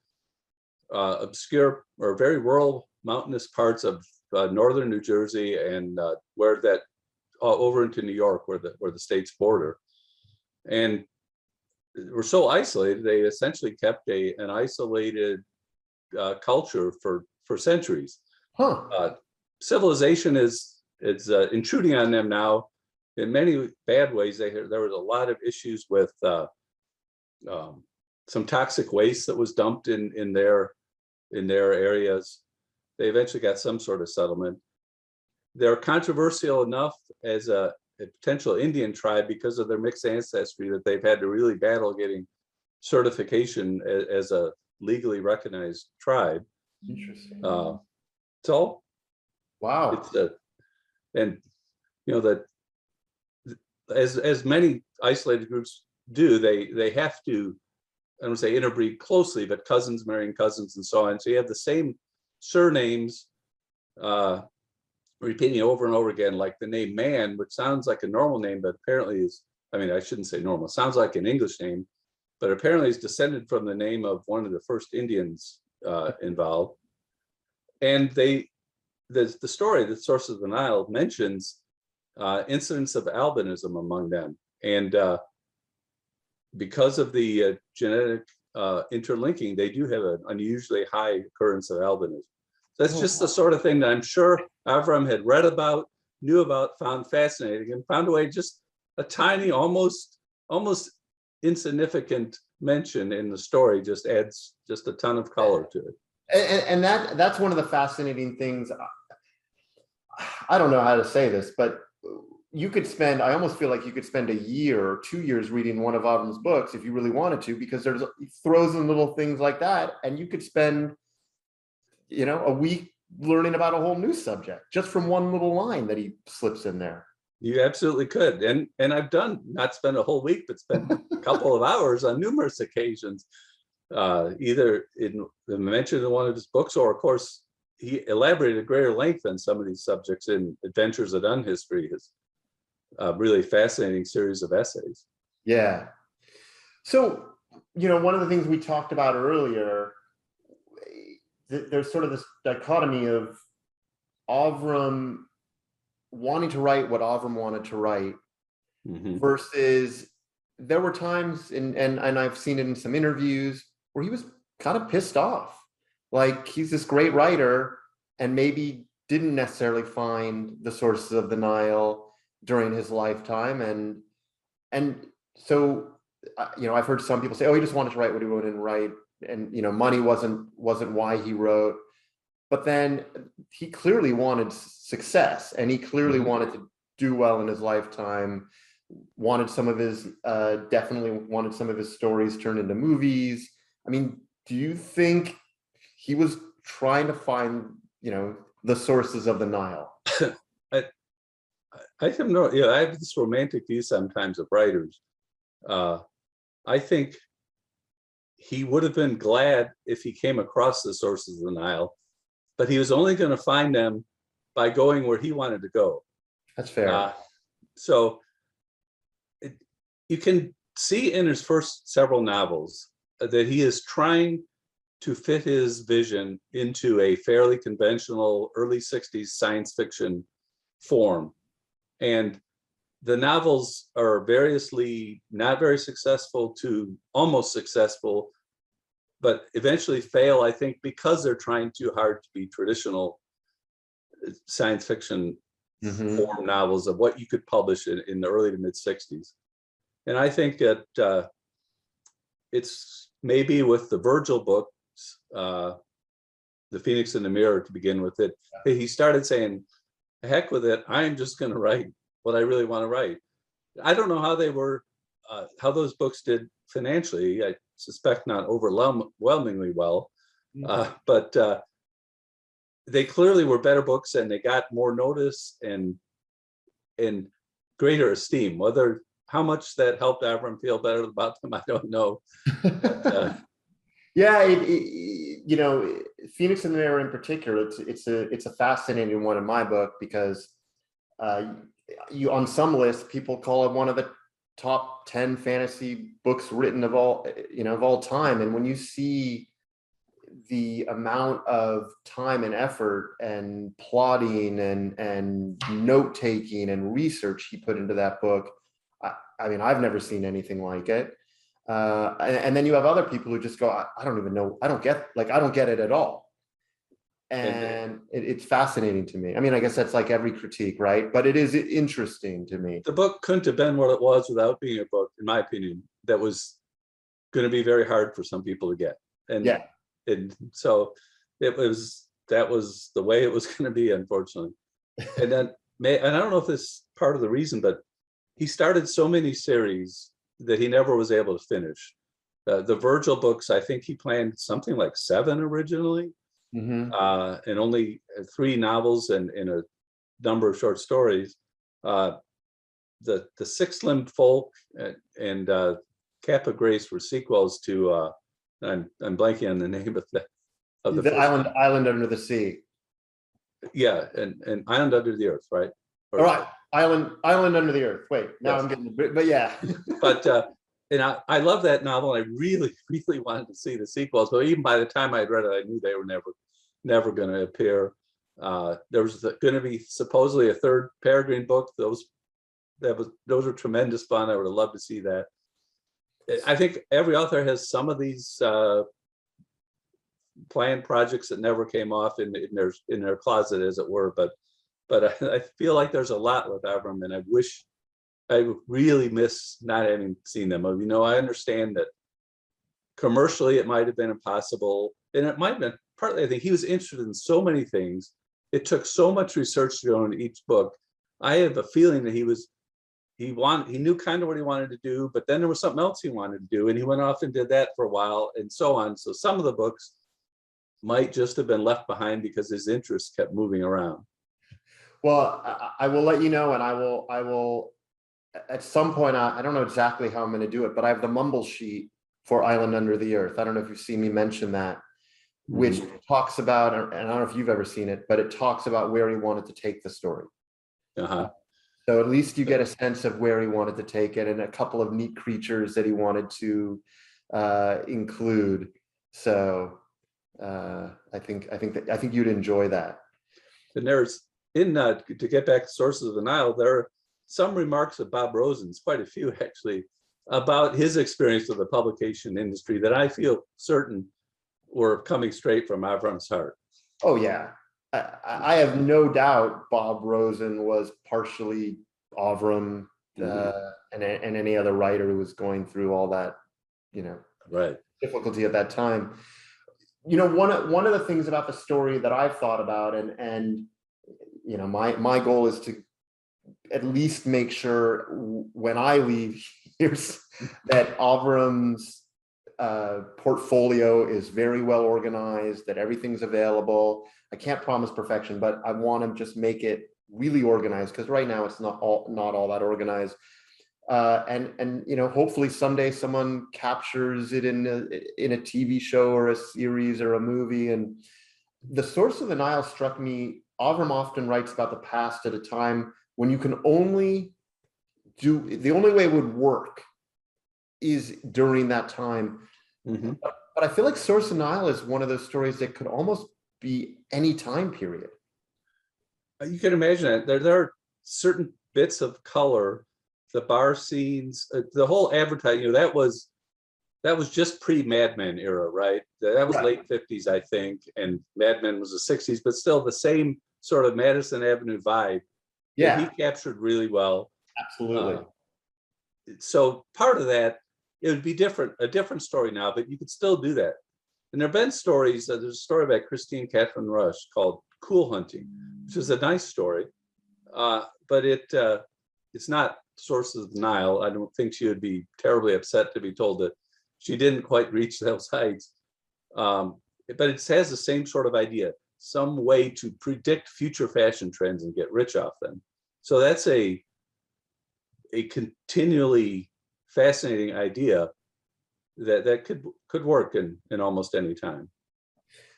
obscure or very rural mountainous parts of northern New Jersey, and where that over into New York, where the states border. And were so isolated, they essentially kept an isolated culture for centuries. Civilization is intruding on them now in many bad ways. There was a lot of issues with some toxic waste that was dumped in their areas. They eventually got some sort of settlement. They're controversial enough as a potential Indian tribe because of their mixed ancestry that they've had to really battle getting certification as a legally recognized tribe. Interesting. So, wow. And that as many isolated groups do, they have to, I don't say interbreed closely, but cousins marrying cousins and so on. So you have the same surnames repeating over and over again, like the name Mann, which sounds like a normal name, but apparently is, I mean, I shouldn't say normal, it sounds like an English name, but apparently is descended from the name of one of the first Indians involved. And the story, the source of the Nile, mentions incidents of albinism among them. And because of the genetic interlinking, they do have an unusually high occurrence of albinism. That's just the sort of thing that I'm sure Avram had read about, knew about, found fascinating, and found a way, just a tiny, almost insignificant mention in the story just adds just a ton of color to it. And that's one of the fascinating things. I don't know how to say this, but I almost feel like you could spend a year or 2 years reading one of Avram's books if you really wanted to, because he throws in little things like that, and you could spend a week learning about a whole new subject just from one little line that he slips in there. You absolutely could. And I've not spent a whole week, but spent a couple of hours on numerous occasions, either in the mention in one of his books, or of course, he elaborated at greater length on some of these subjects in Adventures of Unhistory, his really fascinating series of essays. Yeah. So, one of the things we talked about earlier, there's sort of this dichotomy of Avram wanting to write what Avram wanted to write, versus there were times, and I've seen it in some interviews, where he was kind of pissed off. Like, he's this great writer and maybe didn't necessarily find the sources of the Nile during his lifetime. And so, I've heard some people say, oh, he just wanted to write what he wanted to write. And, money wasn't why he wrote. But then he clearly wanted success, and he clearly wanted to do well in his lifetime, definitely wanted some of his stories turned into movies. I mean, do you think he was trying to find, the sources of the Nile? I have I have this romantic view sometimes of writers. I think he would have been glad if he came across the sources of the Nile, but he was only going to find them by going where he wanted to go. That's fair. So you can see in his first several novels that he is trying to fit his vision into a fairly conventional early 60s science fiction form. And the novels are variously not very successful to almost successful, but eventually fail, I think, because they're trying too hard to be traditional science fiction form novels of what you could publish in the early to mid 60s. And I think that it's maybe with the Virgil books, The Phoenix in the Mirror to begin with it, he started saying, heck with it, I'm just going to write what I really want to write. I don't know how they were, how those books did financially. I suspect not overwhelmingly well, but they clearly were better books, and they got more notice and greater esteem. Whether how much that helped Avram feel better about them, I don't know. But, yeah, you know, Phoenix in the Mirror in particular, it's a fascinating one in my book, because you, on some lists, people call it one of the top 10 fantasy books written of all time. And when you see the amount of time and effort and plotting and note taking and research he put into that book, I mean, I've never seen anything like it. And then you have other people who just go, I don't even know, I don't get it at all. And it's fascinating to me. I mean, I guess that's like every critique, right? But it is interesting to me. The book couldn't have been what it was without being a book, in my opinion, that was going to be very hard for some people to get. And yeah. And so that was the way it was going to be, unfortunately. And then, and I don't know if this is part of the reason, but he started so many series that he never was able to finish. The Virgil books, I think he planned something like 7 originally, and only 3 novels and a number of short stories. The Six-Limbed Folk and Kappa Grace were sequels to. I'm blanking on the name of the Island Under the Sea. Yeah, and Island Under the Earth, right? All right, Island Under the Earth. Wait, now yes. I'm getting, but yeah. But and I love that novel. I really, really wanted to see the sequels, but even by the time I'd read it, I knew they were never going to appear. There was going to be supposedly a 3rd Peregrine book. Those were tremendous fun. I would have loved to see that. I think every author has some of these planned projects that never came off in their closet, as it were. But I feel like there's a lot with Avram, and I really miss not having seen them. You know, I understand that commercially it might have been impossible, and it might have been partly, I think he was interested in so many things. It took so much research to go into each book. I have a feeling that he knew kind of what he wanted to do, but then there was something else he wanted to do, and he went off and did that for a while, and so on. So some of the books might just have been left behind because his interests kept moving around. Well, I will let you know, and I will at some point, I don't know exactly how I'm going to do it, but I have the mumble sheet for Island Under the Earth. I don't know if you've seen me mention that, which talks about, and I don't know if you've ever seen it, but it talks about where he wanted to take the story. So at least you get a sense of where he wanted to take it, and a couple of neat creatures that he wanted to include. So I think you'd enjoy that. And there's to get back to Sources of the Nile, there are some remarks of Bob Rosen's, quite a few actually, about his experience with the publication industry that I feel certain were coming straight from Avram's heart. Oh yeah. I have no doubt Bob Rosen was partially Avram and any other writer who was going through all that, difficulty at that time. One of the things about the story that I've thought about, and my goal is to at least make sure when I leave here that Avram's portfolio is very well organized, that everything's available. I can't promise perfection, but I want to just make it really organized, because right now it's not all that organized. And hopefully someday someone captures it in a TV show or a series or a movie. And The Source of the Nile struck me. Avram often writes about the past at a time when you can only the only way it would work is during that time. Mm-hmm. But I feel like Source of the Nile is one of those stories that could almost be any time period. You can imagine it. There are certain bits of color, the bar scenes, the whole advertising. That was just pre-Mad Men era, right? That was late 50s, I think, and Mad Men was the 60s, but still the same sort of Madison Avenue vibe. Yeah, that he captured really well. absolutely. So part of that, it would be a different story now, but you could still do that. And there have been stories. There's a story by Christine Catherine Rush called Cool Hunting, which is a nice story, but it's not Sources of the Nile. I don't think she would be terribly upset to be told that she didn't quite reach those heights. But it has the same sort of idea, some way to predict future fashion trends and get rich off them. So that's a continually fascinating idea that could work in almost any time.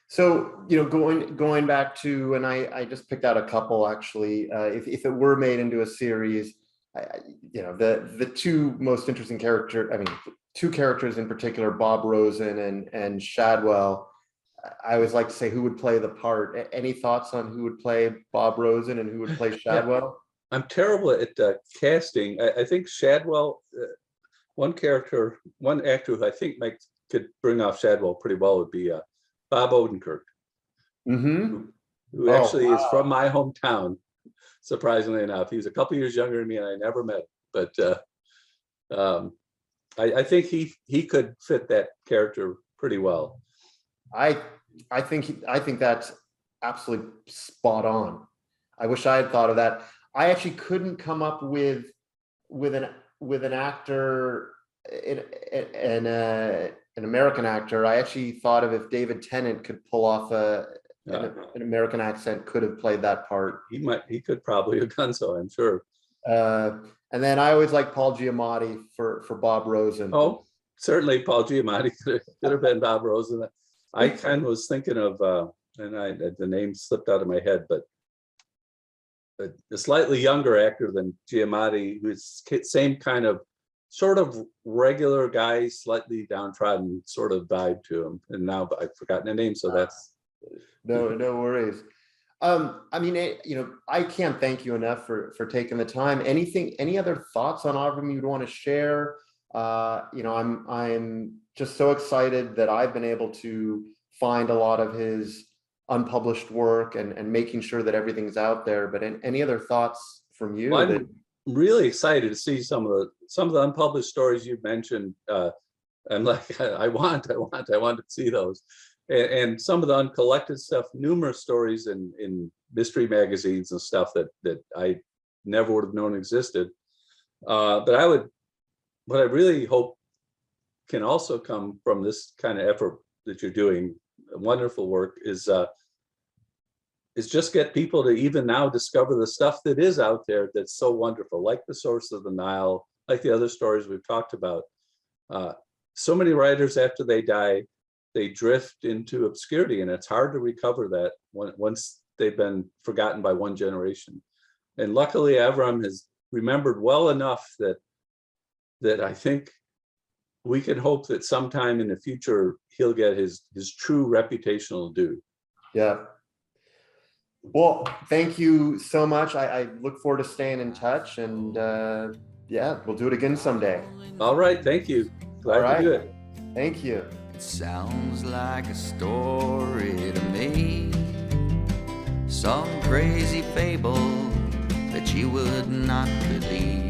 So, going back to, and I just picked out a couple actually, if it were made into a series, the two most interesting two characters in particular, Bob Rosen and Shadwell. I always like to say, who would play the part? Any thoughts on who would play Bob Rosen and who would play Shadwell? I'm terrible at casting. I think Shadwell, one actor who I think could bring off Shadwell pretty well would be Bob Odenkirk, who actually is from my hometown, surprisingly enough. He was a couple years younger than me and I never met him, but I think he could fit that character pretty well. I think that's absolutely spot on. I wish I had thought of that. I actually couldn't come up with an actor, an American actor. I actually thought of if David Tennant could pull off an American accent, could have played that part. He could probably have done so, I'm sure. And then I always like Paul Giamatti for Bob Rosen. Oh, certainly Paul Giamatti could have been Bob Rosen. I kind of was thinking of, the name slipped out of my head, but a slightly younger actor than Giamatti, who's same kind of sort of regular guy, slightly downtrodden sort of vibe to him. And now I've forgotten the name, so that's no worries. I can't thank you enough for taking the time. Any other thoughts on Avram you'd want to share? I'm just so excited that I've been able to find a lot of his unpublished work and making sure that everything's out there. But any other thoughts from you? Well, I'm really excited to see some of the unpublished stories you've mentioned. I'm like, I want to see those. And some of the uncollected stuff, numerous stories in mystery magazines and stuff that I never would have known existed. But what I really hope can also come from this kind of effort that you're doing, wonderful work, is just get people to even now discover the stuff that is out there that's so wonderful, like The Source of the Nile, like the other stories we've talked about. So many writers, after they die, they drift into obscurity, and it's hard to recover that once they've been forgotten by one generation. And luckily, Avram has remembered well enough that I think we can hope that sometime in the future he'll get his true reputational due. Yeah. Well, thank you so much. I look forward to staying in touch, and we'll do it again someday. All right, thank you. Glad to do it. Thank you. It sounds like a story to me, some crazy fable that you would not believe.